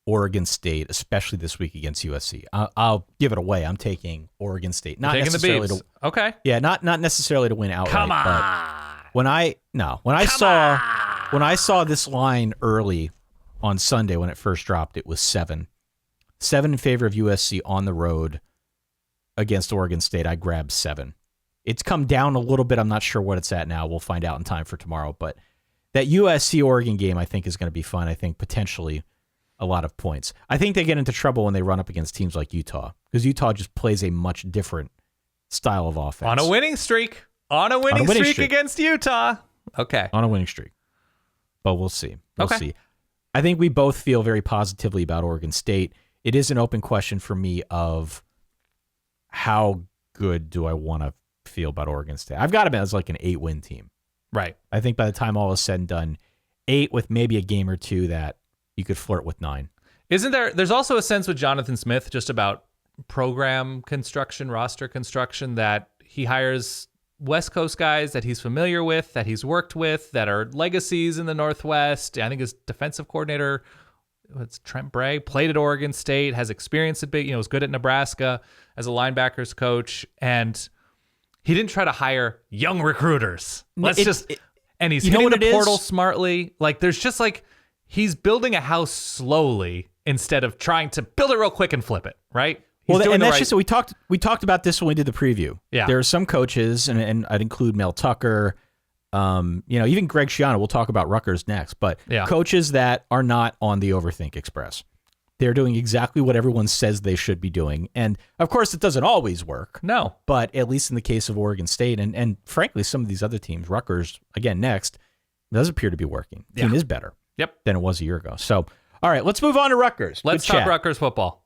Oregon State, especially this week against USC. I'll give it away. I'm taking Oregon State. Not taking necessarily the Beavs. to, okay. Yeah, not necessarily to win outright. Come on. But when I saw this line early on Sunday when it first dropped, it was 7. 7 in favor of USC on the road against Oregon State. I grabbed 7. It's come down a little bit. I'm not sure what it's at now. We'll find out in time for tomorrow. But that USC-Oregon game, I think, is going to be fun. I think potentially a lot of points. I think they get into trouble when they run up against teams like Utah, because Utah just plays a much different style of offense. On a winning streak. On a winning streak against Utah. Okay. On a winning streak. But we'll see. We'll see. I think we both feel very positively about Oregon State. It is an open question for me of how good do I want to feel about Oregon State. I've got them as like an 8-win team. Right. I think by the time all is said and done, 8 with maybe a game or two that you could flirt with 9. Isn't there's also a sense with Jonathan Smith just about program construction, roster construction, that he hires West Coast guys that he's familiar with, that he's worked with, that are legacies in the Northwest. I think his defensive coordinator, it's Trent Bray, played at Oregon State, has experience at was good at Nebraska as a linebackers coach, and he didn't try to hire young recruiters. And he's hitting the portal smartly. Like, there's just like, he's building a house slowly instead of trying to build it real quick and flip it, right? Just we talked about this when we did the preview. Yeah. There are some coaches, and I'd include Mel Tucker, even Greg Schiano. We'll talk about Rutgers next, but coaches that are not on the Overthink Express. They're doing exactly what everyone says they should be doing. And, of course, it doesn't always work. No. But at least in the case of Oregon State and frankly, some of these other teams, Rutgers, again, next, it does appear to be working. The team is better than it was a year ago. So, all right, let's move on to Rutgers. Let's talk Rutgers football.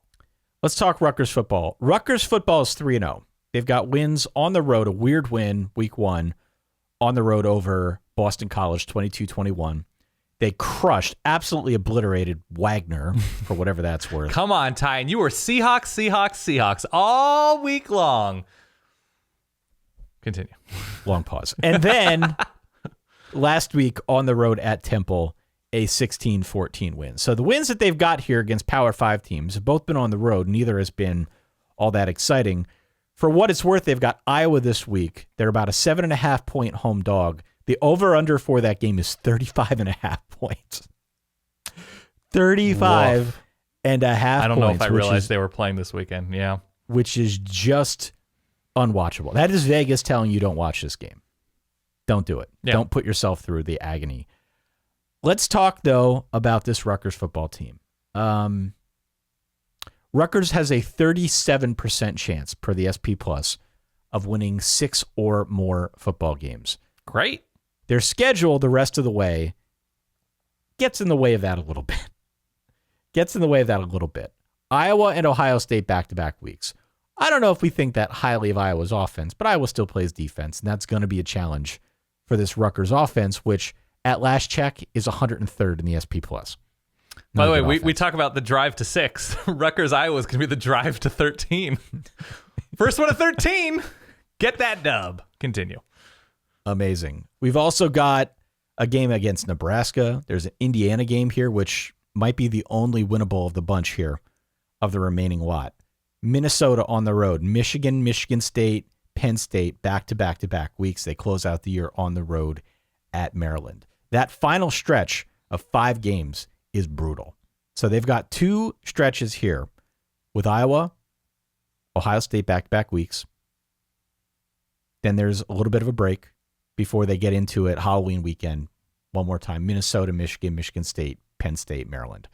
Let's talk Rutgers football. Rutgers football is 3-0. They've got wins on the road, a weird win, week 1, on the road over Boston College, 22-21. They crushed, absolutely obliterated Wagner, for whatever that's worth. Come on, Ty. You were Seahawks all week long. Continue. Long pause. And then last week on the road at Temple, a 16-14 win. So the wins that they've got here against Power 5 teams have both been on the road. Neither has been all that exciting. For what it's worth, they've got Iowa this week. They're about a 7.5-point home dog. The over-under for that game is 35.5 points. 35.5 points. I don't know if I realized they were playing this weekend. Yeah. Which is just unwatchable. That is Vegas telling you don't watch this game. Don't do it. Yeah. Don't put yourself through the agony. Let's talk, though, about this Rutgers football team. Rutgers has a 37% chance per the SP Plus of winning 6 or more football games. Great. Their schedule the rest of the way gets in the way of that a little bit. Iowa and Ohio State back-to-back weeks. I don't know if we think that highly of Iowa's offense, but Iowa still plays defense, and that's going to be a challenge for this Rutgers offense, which at last check is 103rd in the SP Plus. By the way, we talk about the drive to 6. Rutgers, Iowa is going to be the drive to 13. First one to 13. Get that dub. Continue. Amazing. We've also got a game against Nebraska. There's an Indiana game here, which might be the only winnable of the bunch here of the remaining lot. Minnesota on the road. Michigan, Michigan State, Penn State, back-to-back-to-back weeks. They close out the year on the road at Maryland. That final stretch of 5 games is brutal. So they've got 2 stretches here with Iowa, Ohio State back-to-back weeks. Then there's a little bit of a break before they get into it Halloween weekend. One more time, Minnesota, Michigan, Michigan State, Penn State, Maryland.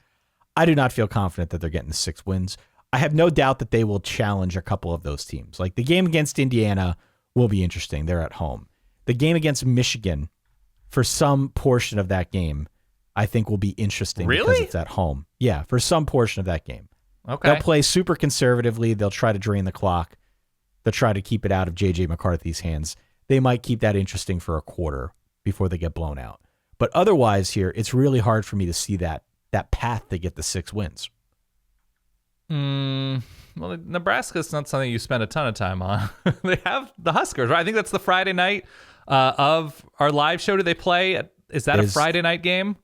I do not feel confident that they're getting the 6 wins. I have no doubt that they will challenge a couple of those teams. Like the game against Indiana will be interesting. They're at home. The game against Michigan, for some portion of that game, I think will be interesting because it's at home. Yeah, for some portion of that game. Okay. They'll play super conservatively. They'll try to drain the clock. They'll try to keep it out of J.J. McCarthy's hands. They might keep that interesting for a quarter before they get blown out. But otherwise here, it's really hard for me to see that path to get the 6 wins. Well, Nebraska's not something you spend a ton of time on. They have the Huskers, right? I think that's the Friday night of our live show. Do they play? Is that a Friday night game?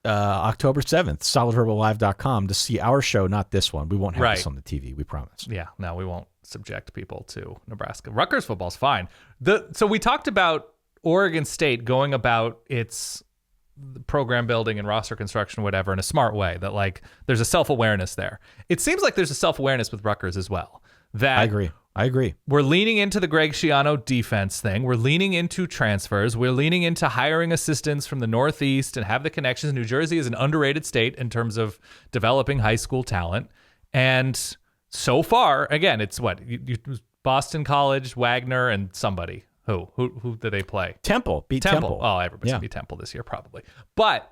October 7th, solidverballive.com to see our show, not this one. We won't have this on the TV, we promise. Yeah, no, we won't subject people to Nebraska. Rutgers football's fine. So we talked about Oregon State going about its program building and roster construction, whatever, in a smart way, that like there's a self-awareness there. It seems like there's a self-awareness with Rutgers as well. That I agree. We're leaning into the Greg Schiano defense thing. We're leaning into transfers. We're leaning into hiring assistants from the Northeast and have the connections. New Jersey is an underrated state in terms of developing high school talent. And so far, again, it's what? Boston College, Wagner, and somebody. Who did they play? Temple. Beat Temple. Oh, everybody's going to beat Temple this year probably. But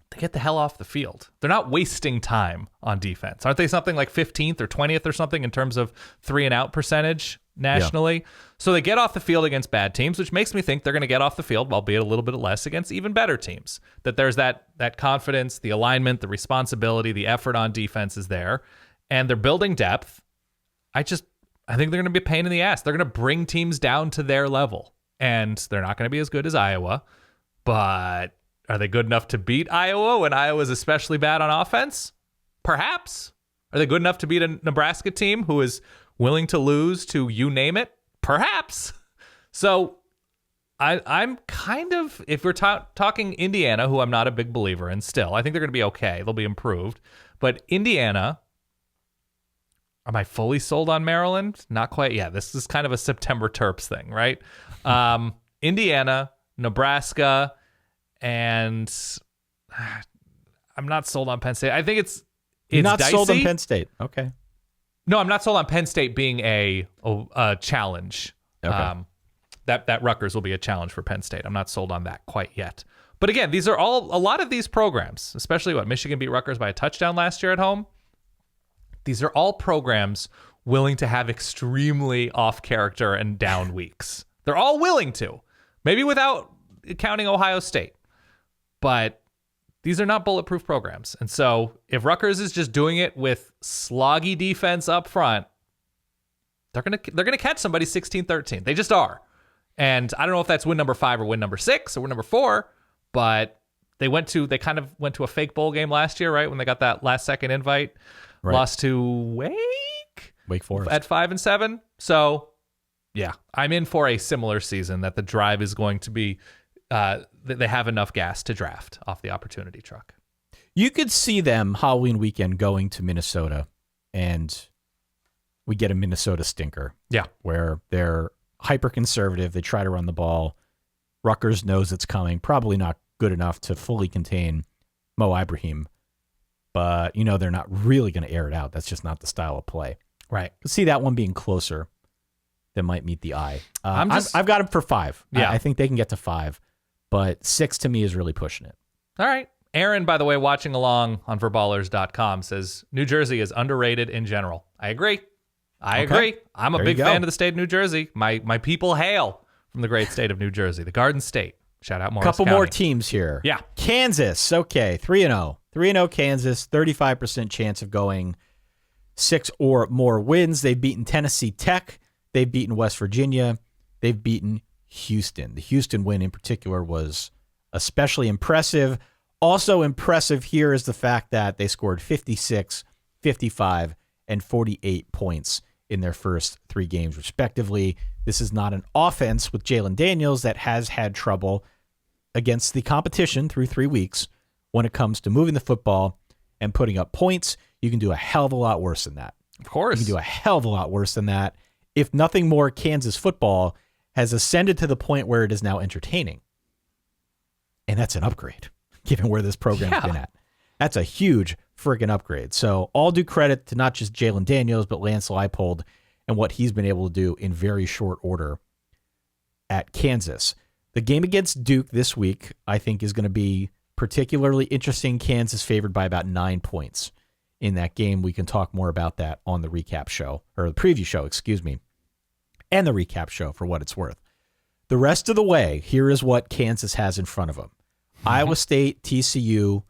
they get the hell off the field. They're not wasting time on defense. Aren't they something like 15th or 20th or something in terms of 3-and-out percentage nationally? Yeah. So they get off the field against bad teams, which makes me think they're going to get off the field, albeit a little bit less, against even better teams. That there's that confidence, the alignment, the responsibility, the effort on defense is there. And they're building depth. I think they're going to be a pain in the ass. They're going to bring teams down to their level. And they're not going to be as good as Iowa. But are they good enough to beat Iowa when Iowa's especially bad on offense? Perhaps. Are they good enough to beat a Nebraska team who is willing to lose to you name it? Perhaps. So I'm kind of, if we're talking Indiana, who I'm not a big believer in still, I think they're going to be okay. They'll be improved. But Indiana, am I fully sold on Maryland? Not quite. Yeah, this is kind of a September Terps thing, right? Indiana, Nebraska, and I'm not sold on Penn State. I think You're not dicey. sold on Penn State. Okay. No, I'm not sold on Penn State being a challenge. Okay. That Rutgers will be a challenge for Penn State. I'm not sold on that quite yet. But again, these are a lot of these programs, especially Michigan beat Rutgers by a touchdown last year at home. These are all programs willing to have extremely off character and down weeks. They're all willing to, maybe without counting Ohio State, but these are not bulletproof programs. And so if Rutgers is just doing it with sloggy defense up front, they're going to catch somebody 16-13. They just are. And I don't know if that's win number 5 or win number 6 or win number 4, but they kind of went to a fake bowl game last year, right? When they got that last second invite, right. Lost to Wake Forest at 5-7. So yeah, I'm in for a similar season that the drive is going to be, they have enough gas to draft off the opportunity truck. You could see them Halloween weekend going to Minnesota, and we get a Minnesota stinker. Yeah. Where they're hyper conservative. They try to run the ball. Rutgers knows it's coming. Probably not good enough to fully contain Mo Ibrahim, but they're not really going to air it out. That's just not the style of play. Right. See that one being closer than might meet the eye. I've got them for 5. Yeah. I think they can get to 5, but 6 to me is really pushing it. All right. Aaron, by the way, watching along on verballers.com says New Jersey is underrated in general. I agree. I agree. I'm a big fan of the state of New Jersey. My people hail from the great state of New Jersey, the Garden State. Shout out Morris Couple County. more teams here. Yeah. Kansas. Okay. 3-0. 3-0 Kansas. 35% chance of going 6 or more wins. They've beaten Tennessee Tech. They've beaten West Virginia. They've beaten Houston. The Houston win in particular was especially impressive. Also impressive here is the fact that they scored 56, 55, and 48 points in their first 3 games, respectively. This is not an offense with Jalen Daniels that has had trouble against the competition through 3 weeks when it comes to moving the football and putting up points. You can do a hell of a lot worse than that. Of course. You can do a hell of a lot worse than that. If nothing more, Kansas football has ascended to the point where it is now entertaining. And that's an upgrade, given where this program's been at. That's a huge friggin' upgrade. So all due credit to not just Jalen Daniels, but Lance Leipold and what he's been able to do in very short order at Kansas. The game against Duke this week, I think, is going to be particularly interesting. Kansas favored by about 9 points in that game. We can talk more about that on the recap show, or the preview show, and the recap show for what it's worth. The rest of the way, here is what Kansas has in front of them. Iowa State, TCU,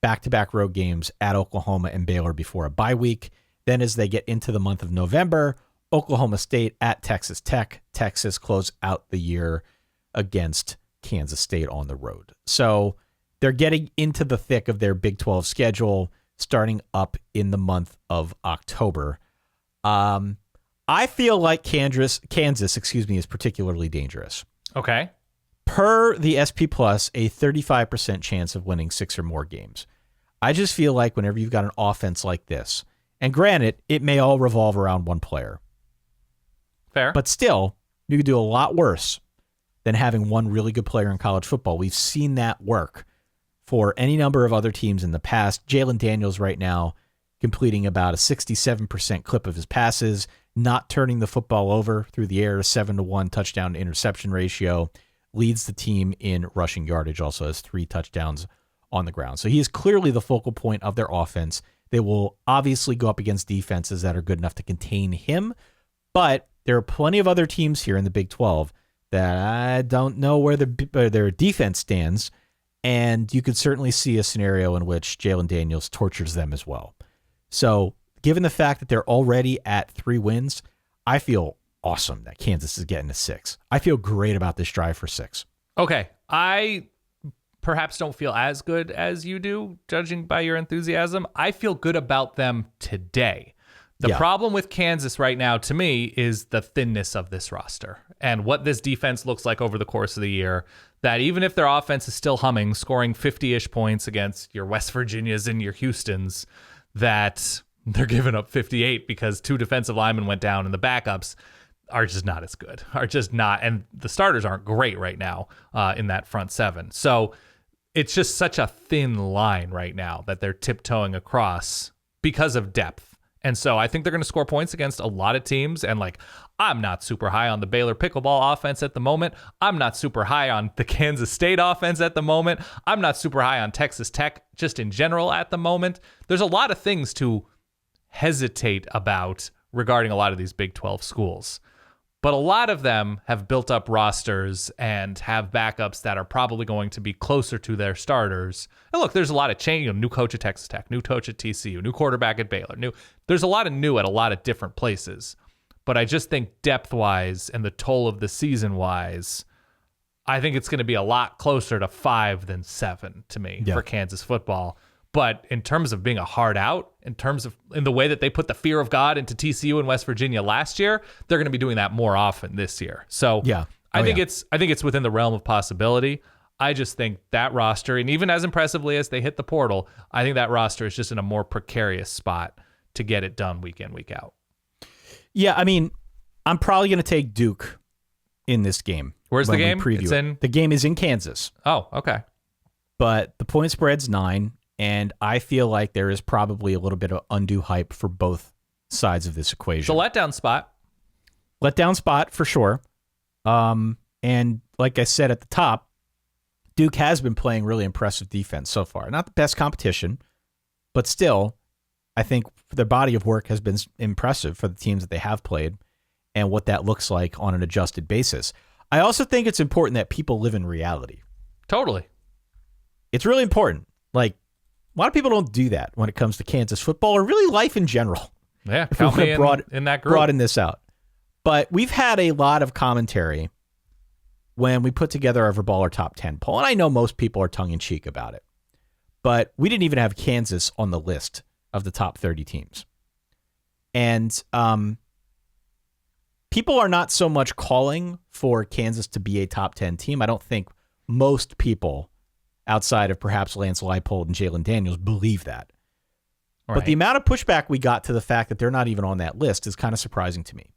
back-to-back road games at Oklahoma and Baylor before a bye week. Then as they get into the month of November, Oklahoma State at Texas Tech. Texas close out the year against Kansas State on the road. So they're getting into the thick of their Big 12 schedule starting up in the month of October. I feel like Kansas, is particularly dangerous. Okay. Per the SP Plus, a 35% chance of winning 6 or more games. I just feel like whenever you've got an offense like this, and granted, it may all revolve around one player. Fair. But still, you could do a lot worse than having one really good player in college football. We've seen that work for any number of other teams in the past. Jalen Daniels right now completing about a 67% clip of his passes, not turning the football over through the air, 7-to-1 touchdown to interception ratio, leads the team in rushing yardage, also has 3 touchdowns on the ground. So he is clearly the focal point of their offense. They will obviously go up against defenses that are good enough to contain him, but there are plenty of other teams here in the Big 12 that I don't know where their defense stands, and you could certainly see a scenario in which Jalen Daniels tortures them as well. So given the fact that they're already at 3 wins, I feel awesome that Kansas is getting to 6. I feel great about this drive for 6. Okay. I perhaps don't feel as good as you do, judging by your enthusiasm. I feel good about them today. The problem with Kansas right now, to me, is the thinness of this roster and what this defense looks like over the course of the year. That even if their offense is still humming, scoring 50-ish points against your West Virginias and your Houstons, that they're giving up 58 because 2 defensive linemen went down and the backups are just not as good, are just not. And the starters aren't great right now in that front 7. So it's just such a thin line right now that they're tiptoeing across because of depth. And so I think they're going to score points against a lot of teams. And like, I'm not super high on the Baylor pickleball offense at the moment. I'm not super high on the Kansas State offense at the moment. I'm not super high on Texas Tech just in general at the moment. There's a lot of things to hesitate about regarding a lot of these Big 12 schools. But a lot of them have built up rosters and have backups that are probably going to be closer to their starters. And look, there's a lot of change. New coach at Texas Tech, new coach at TCU, new quarterback at Baylor. There's a lot of new at a lot of different places. But I just think depth-wise and the toll of the season-wise, I think it's going to be a lot closer to 5 than 7 to me for Kansas football. But in terms of being a hard out, in the way that they put the fear of God into TCU and West Virginia last year, they're going to be doing that more often this year. So I think it's within the realm of possibility. I just think that roster, and even as impressively as they hit the portal, I think that roster is just in a more precarious spot to get it done week in, week out. Yeah, I mean, I'm probably going to take Duke in this game. Where's the game? The game is in Kansas. Oh, okay. But the point spread's 9. And I feel like there is probably a little bit of undue hype for both sides of this equation. It's a letdown spot. Letdown spot for sure. And like I said at the top, Duke has been playing really impressive defense so far. Not the best competition, but still, I think their body of work has been impressive for the teams that they have played and what that looks like on an adjusted basis. I also think it's important that people live in reality. Totally. It's really important. Like, a lot of people don't do that when it comes to Kansas football or really life in general. Yeah, count me in that group. Broaden this out. But we've had a lot of commentary when we put together our Verballer Top 10 poll, and I know most people are tongue-in-cheek about it, but we didn't even have Kansas on the list of the top 30 teams. And people are not so much calling for Kansas to be a top 10 team. I don't think most people outside of perhaps Lance Leipold and Jalen Daniels believe that. Right. But the amount of pushback we got to the fact that they're not even on that list is kind of surprising to me.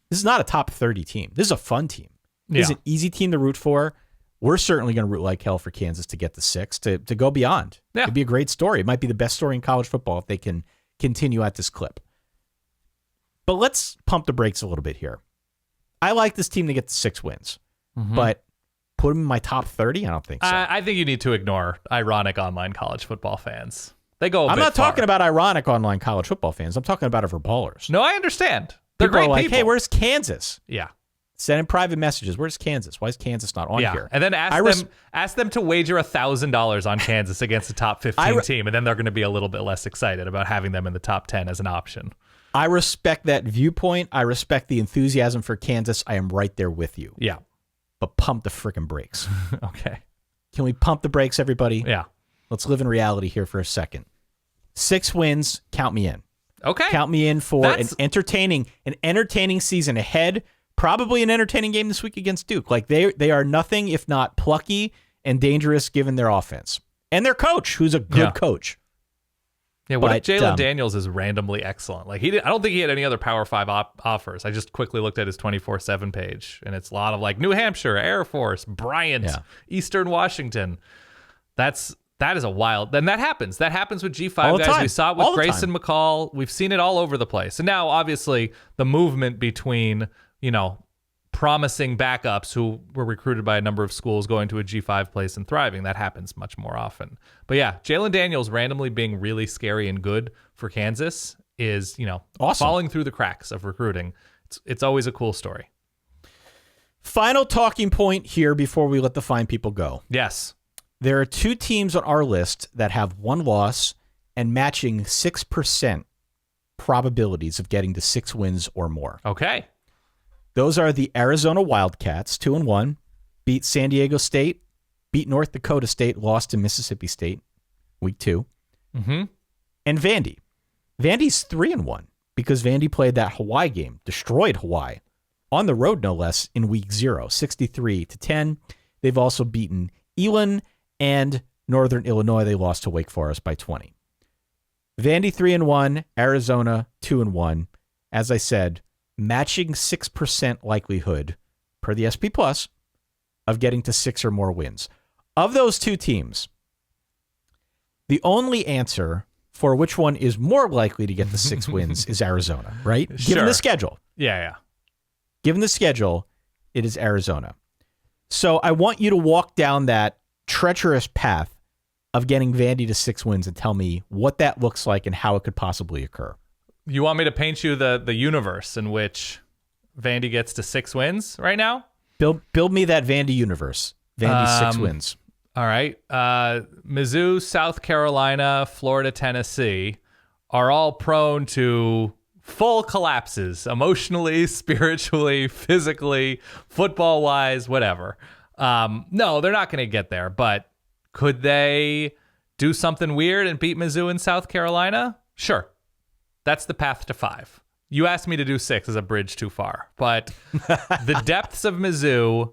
This is not a top 30 team. This is a fun team. This is an easy team to root for. We're certainly going to root like hell for Kansas to get the 6, to go beyond. Yeah. It'd be a great story. It might be the best story in college football if they can continue at this clip. But let's pump the brakes a little bit here. I like this team to get the 6 wins, but put them in my top 30? I don't think so. I think you need to ignore ironic online college football fans. They go I'm not talking about ironic online college football fans. I'm talking about our Verballers. No, I understand. They're people great are like, people. Hey, where's Kansas? Yeah. Send in private messages. Where's Kansas? Why is Kansas not on here? And then ask them to wager $1,000 on Kansas against a top 15 team, and then they're going to be a little bit less excited about having them in the top 10 as an option. I respect that viewpoint. I respect the enthusiasm for Kansas. I am right there with you. Yeah. But pump the freaking brakes. Okay. Can we pump the brakes, everybody? Yeah. Let's live in reality here for a second. 6 wins, count me in. Okay. Count me in for an entertaining season ahead. Probably an entertaining game this week against Duke. Like they are nothing if not plucky and dangerous given their offense. And their coach, who's a good coach. Yeah, what if Jalen Daniels is randomly excellent? Like I don't think he had any other Power 5 offers. I just quickly looked at his 24/7 page, and it's a lot of like New Hampshire, Air Force, Bryant, Eastern Washington. That is a wild. Then that happens. That happens with G5 guys. We saw it with Grayson McCall. We've seen it all over the place. And now, obviously, the movement between promising backups who were recruited by a number of schools going to a G5 place and thriving, that happens much more often. But yeah, Jalen Daniels randomly being really scary and good for Kansas is, awesome. Falling through the cracks of recruiting. It's always a cool story. Final talking point here before we let the fine people go. Yes. There are 2 teams on our list that have 1 loss and matching 6% probabilities of getting to 6 wins or more. Okay. Those are the Arizona Wildcats, 2-1, beat San Diego State, beat North Dakota State, lost to Mississippi State, week 2. Mm-hmm. And Vandy. Vandy's 3-1 because Vandy played that Hawaii game, destroyed Hawaii, on the road no less, in week 0, 63-10. They've also beaten Elon and Northern Illinois. They lost to Wake Forest by 20. Vandy 3-1, Arizona 2-1. As I said, matching 6% likelihood per the SP Plus of getting to 6 or more wins. Of those 2 teams, the only answer for which one is more likely to get the 6 wins is Arizona, right? Sure. Given the schedule. Yeah. Given the schedule, it is Arizona. So I want you to walk down that treacherous path of getting Vandy to 6 wins and tell me what that looks like and how it could possibly occur. You want me to paint you the universe in which Vandy gets to 6 wins right now? Build me that Vandy universe. Vandy 6 wins. All right. Mizzou, South Carolina, Florida, Tennessee are all prone to full collapses emotionally, spiritually, physically, football-wise, whatever. No, they're not going to get there, but could they do something weird and beat Mizzou in South Carolina? Sure. That's the path to 5. You asked me to do 6 as a bridge too far, but the depths of Mizzou,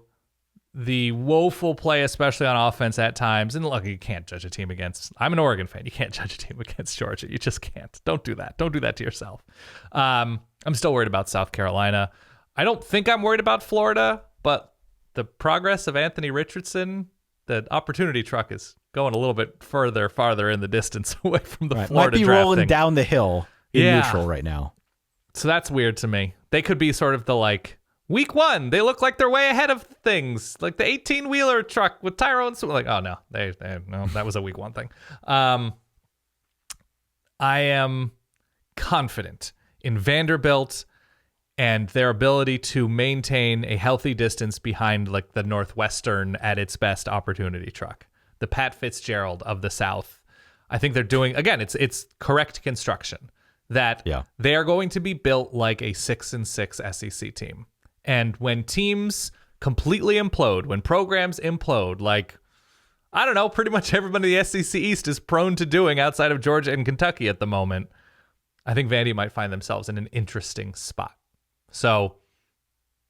the woeful play, especially on offense at times, and look, you can't judge a team against, I'm an Oregon fan, you can't judge a team against Georgia. You just can't. Don't do that. Don't do that to yourself. I'm still worried about South Carolina. I don't think I'm worried about Florida, but the progress of Anthony Richardson, the opportunity truck is going a little bit farther in the distance away from the Florida might be drafting. rolling down the hill in neutral right now. So that's weird to me. They could be sort of the week 1. They look like they're way ahead of things, like the 18-wheeler truck with Tyrone. Like, oh no, no, that was a week 1 thing. I am confident in Vanderbilt and their ability to maintain a healthy distance behind the Northwestern at its best opportunity truck, the Pat Fitzgerald of the South. I think they're doing, again, it's correct construction. That they are going to be built like a 6-6 SEC team. And when teams completely implode, when programs implode, I don't know, pretty much everybody in the SEC East is prone to doing outside of Georgia and Kentucky at the moment, I think Vandy might find themselves in an interesting spot. So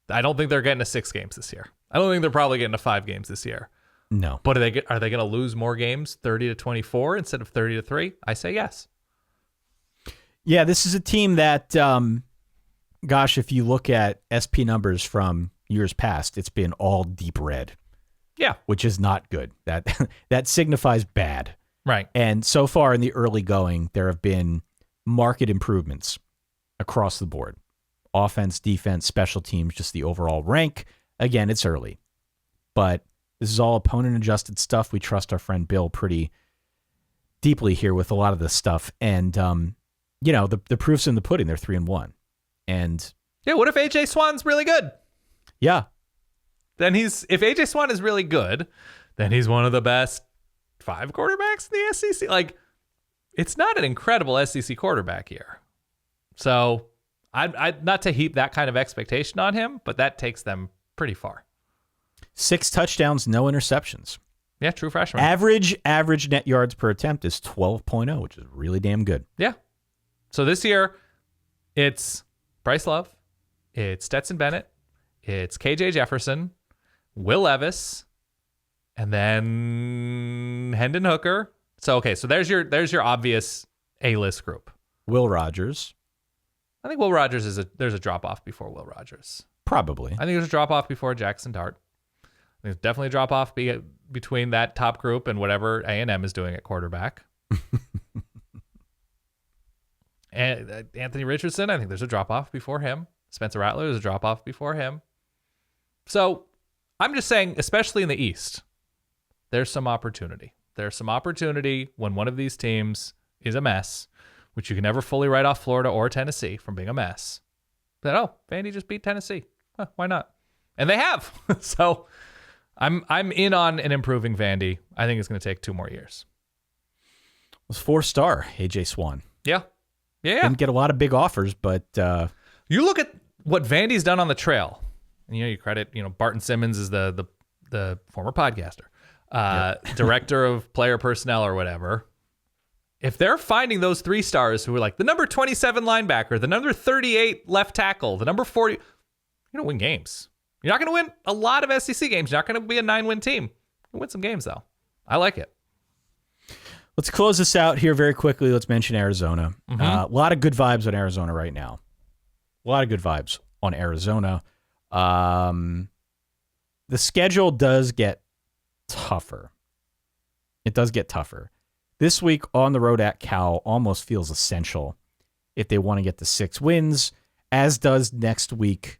I don't think they're getting to 6 games this year. I don't think they're probably getting to 5 games this year. No. But are they going to lose more games, 30-24 instead of 30-3? I say yes. Yeah, this is a team that, if you look at SP numbers from years past, it's been all deep red. Yeah. Which is not good. That signifies bad. Right. And so far in the early going, there have been market improvements across the board. Offense, defense, special teams, just the overall rank. Again, it's early. But this is all opponent-adjusted stuff. We trust our friend Bill pretty deeply here with a lot of this stuff. And, the proof's in the pudding. They're 3-1. And yeah, what if AJ Swann's really good? Yeah. Then if AJ Swann is really good, then he's one of the best 5 quarterbacks in the SEC. It's not an incredible SEC quarterback here. So I not to heap that kind of expectation on him, but that takes them pretty far. 6 touchdowns, no interceptions. Yeah, true freshman. Average net yards per attempt is 12.0, which is really damn good. Yeah. So this year, it's Bryce Love, it's Stetson Bennett, it's KJ Jefferson, Will Levis, and then Hendon Hooker. So there's your obvious A-list group. Will Rogers. I think Will Rogers there's a drop off before Will Rogers. Probably. I think there's a drop off before Jackson Dart. There's definitely a drop off between that top group and whatever A&M is doing at quarterback. And Anthony Richardson, I think there's a drop off before him. Spencer Rattler, there's a drop off before him. So I'm just saying, especially in the East, there's some opportunity. There's some opportunity when one of these teams is a mess, which you can never fully write off Florida or Tennessee from being a mess. But Vandy just beat Tennessee. Huh, why not? And they have. So I'm in on an improving Vandy. I think it's going to take 2 more years. It was 4-star AJ Swann. Yeah. Didn't get a lot of big offers, but you look at what Vandy's done on the trail. And, you credit, Barton Simmons is the former podcaster, director of player personnel or whatever. If they're finding those 3 stars who are the number 27 linebacker, the number 38 left tackle, the number 40, you're going to win games. You're not going to win a lot of SEC games. You're not going to be a 9-win team. You'll win some games, though. I like it. Let's close this out here very quickly. Let's mention Arizona. A lot of good vibes on Arizona right now. A lot of good vibes on Arizona. The schedule does get tougher. It does get tougher. this week on the road at Cal almost feels essential if they want to get to 6 wins, as does next week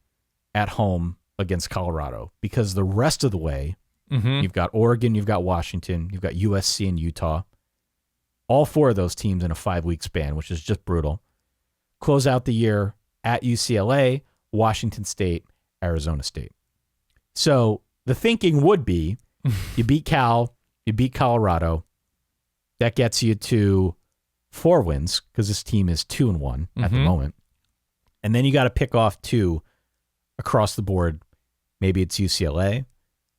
at home against Colorado, because the rest of the way, you've got Oregon, you've got Washington, you've got USC and Utah. All 4 of those teams in a 5-week span, which is just brutal. Close out the year at UCLA, Washington State, Arizona State. So the thinking would be you beat Cal, you beat Colorado. That gets you to 4 wins because this team is 2-1 at the moment. And then you got to pick off 2 across the board. Maybe it's UCLA,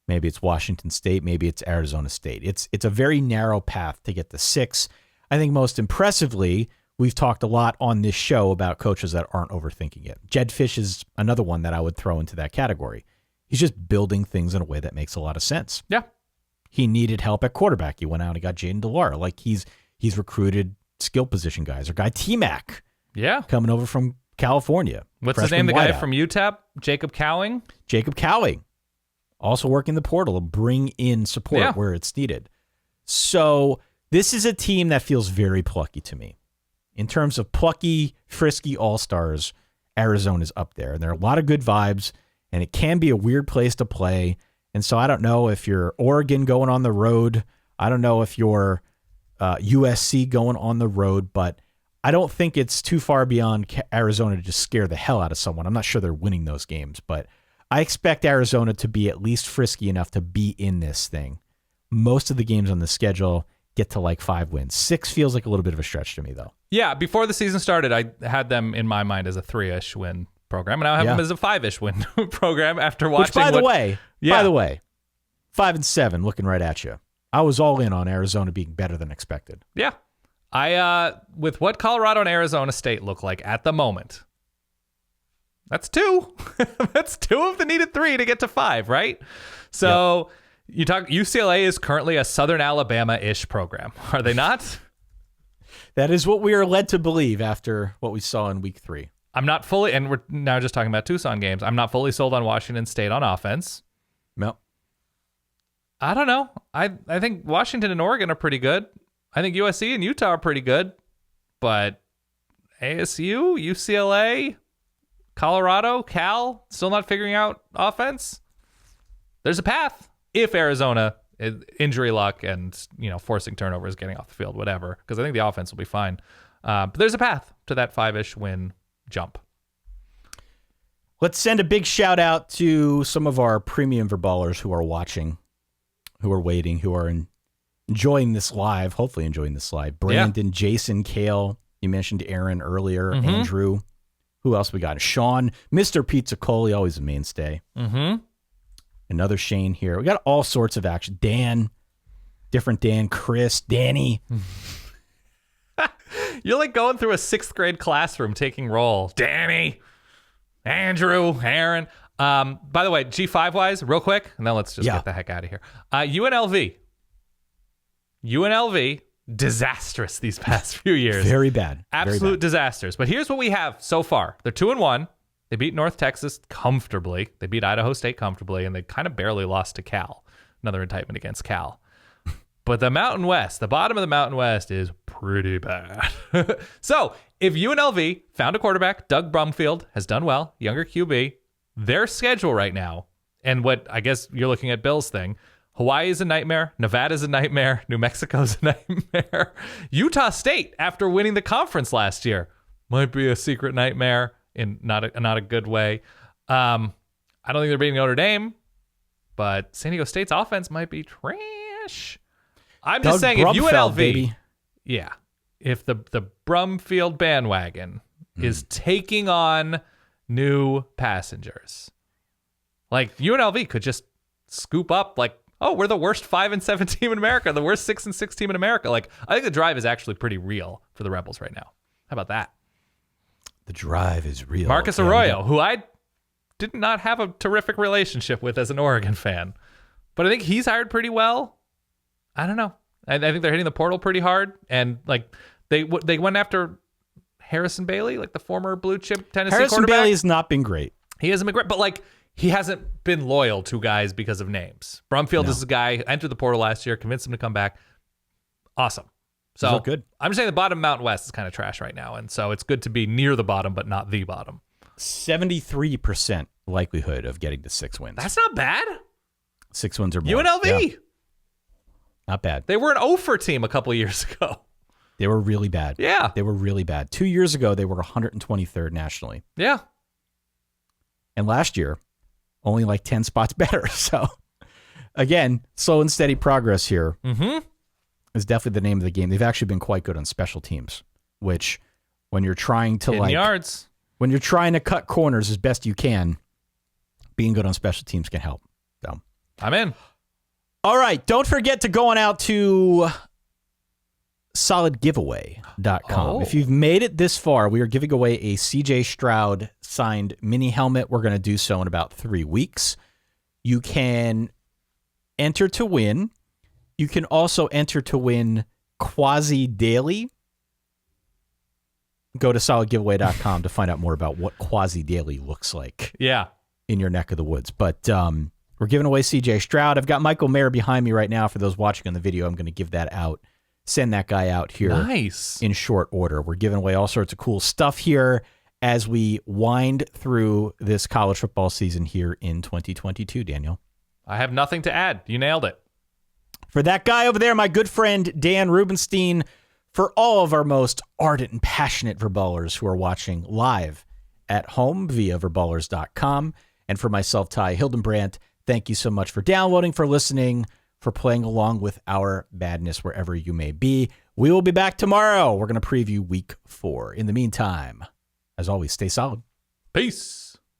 maybe it's Washington State, maybe it's Arizona State. It's a very narrow path to get to 6. I think most impressively, we've talked a lot on this show about coaches that aren't overthinking it. Jed Fish is another one that I would throw into that category. He's just building things in a way that makes a lot of sense. Yeah. He needed help at quarterback. He went out and got Jaden DeLaura. Like he's recruited skill position guys. Or guy T-Mac. Yeah. Coming over from California. What's his name? The guy from UTEP? Jacob Cowing? Jacob Cowing. Also working the portal to bring in support where it's needed. So this is a team that feels very plucky to me. In terms of plucky, frisky all-stars, Arizona's up there. And there are a lot of good vibes, and it can be a weird place to play. And so I don't know if you're Oregon going on the road. I don't know if you're USC going on the road, but I don't think it's too far beyond Arizona to just scare the hell out of someone. I'm not sure they're winning those games, but I expect Arizona to be at least frisky enough to be in this thing. Most of the games on the schedule get to like 5 wins. 6 feels like a little bit of a stretch to me, though. Yeah, before the season started, I had them in my mind as a 3-ish win program, and now I have them as a 5-ish win program after watching. Which, by the way, 5-7, looking right at you. I was all in on Arizona being better than expected. Yeah. With what Colorado and Arizona State look like at the moment, that's 2. That's 2 of the needed 3 to get to 5, right? So you talk. UCLA is currently a Southern Alabama-ish program, are they not? That is what we are led to believe after what we saw in week 3. I'm not fully, and we're now just talking about Tucson games. I'm not fully sold on Washington State on offense. No. I don't know. I think Washington and Oregon are pretty good. I think USC and Utah are pretty good. But ASU, UCLA, Colorado, Cal, still not figuring out offense. There's a path if Arizona, injury luck and forcing turnovers, getting off the field, whatever, because I think the offense will be fine. But there's a path to that 5-ish win jump. Let's send a big shout out to some of our premium verballers who are watching, who are waiting, who are enjoying this live, hopefully enjoying this live. Brandon, Jason, Kale, you mentioned Aaron earlier, Andrew. Who else we got? Sean, Mr. Pizza Coley, always a mainstay. Another Shane here. We got all sorts of action. Dan, different Dan, Chris, Danny. You're like going through a 6th grade classroom taking roll. Danny, Andrew, Aaron. By the way, G5 wise, real quick, and then let's just get the heck out of here. UNLV, disastrous these past few years. Very bad. Absolute disasters. But here's what we have so far. They're 2-1. They beat North Texas comfortably. They beat Idaho State comfortably, and they kind of barely lost to Cal. Another indictment against Cal. But the Mountain West, the bottom of the Mountain West is pretty bad. So if UNLV found a quarterback, Doug Brumfield has done well, younger QB, their schedule right now, and what I guess you're looking at Bill's thing, Hawaii is a nightmare. Nevada's a nightmare. New Mexico's a nightmare. Utah State, after winning the conference last year, might be a secret nightmare in not a good way. I don't think they're beating Notre Dame, but San Diego State's offense might be trash. I'm just saying, if UNLV, baby. If the Brumfield bandwagon is taking on new passengers, like UNLV could just scoop up like, oh, we're the worst 5-7 team in America, the worst 6-6 team in America. Like, I think the drive is actually pretty real for the Rebels right now. How about that? The drive is real. Marcus Arroyo, who I did not have a terrific relationship with as an Oregon fan, but I think he's hired pretty well. I don't know. I think they're hitting the portal pretty hard, and like they went after Harrison Bailey, like the former blue chip Tennessee quarterback. Harrison Bailey has not been great. He hasn't been great, but like he hasn't been loyal to guys because of names. Brumfield is a guy, entered the portal last year, convinced him to come back. Awesome. So look good. I'm just saying the bottom Mountain West is kind of trash right now. And so it's good to be near the bottom, but not the bottom. 73% likelihood of getting to 6 wins. That's not bad. 6 wins or more. UNLV. Yeah. Not bad. They were an 0 team a couple of years ago. They were really bad. Yeah. They were really bad. 2 years ago, they were 123rd nationally. Yeah. And last year, only like 10 spots better. So, again, slow and steady progress here is definitely the name of the game. They've actually been quite good on special teams, which when you're trying to Hitting yards. When you're trying to cut corners as best you can, being good on special teams can help. So, I'm in. all right. Don't forget to go on out to solidgiveaway.com. Oh. If you've made it this far, we are giving away a CJ Stroud signed mini helmet. We're going to do so in about 3 weeks. You can enter to win. You can also enter to win quasi daily. Go to solidgiveaway.com to find out more about what quasi daily looks like. Yeah. In your neck of the woods. But we're giving away CJ Stroud. I've got Michael Mayer behind me right now. For those watching on the video, I'm going to give that out. Send that guy out here in short order. We're giving away all sorts of cool stuff here as we wind through this college football season here in 2022, Daniel. I have nothing to add. You nailed it. For that guy over there, my good friend Dan Rubenstein, for all of our most ardent and passionate Verballers who are watching live at home via Verballers.com, and for myself, Ty Hildenbrandt, thank you so much for downloading, for listening, for playing along with our madness wherever you may be. We will be back tomorrow. We're going to preview week 4. In the meantime, as always, stay solid. Peace.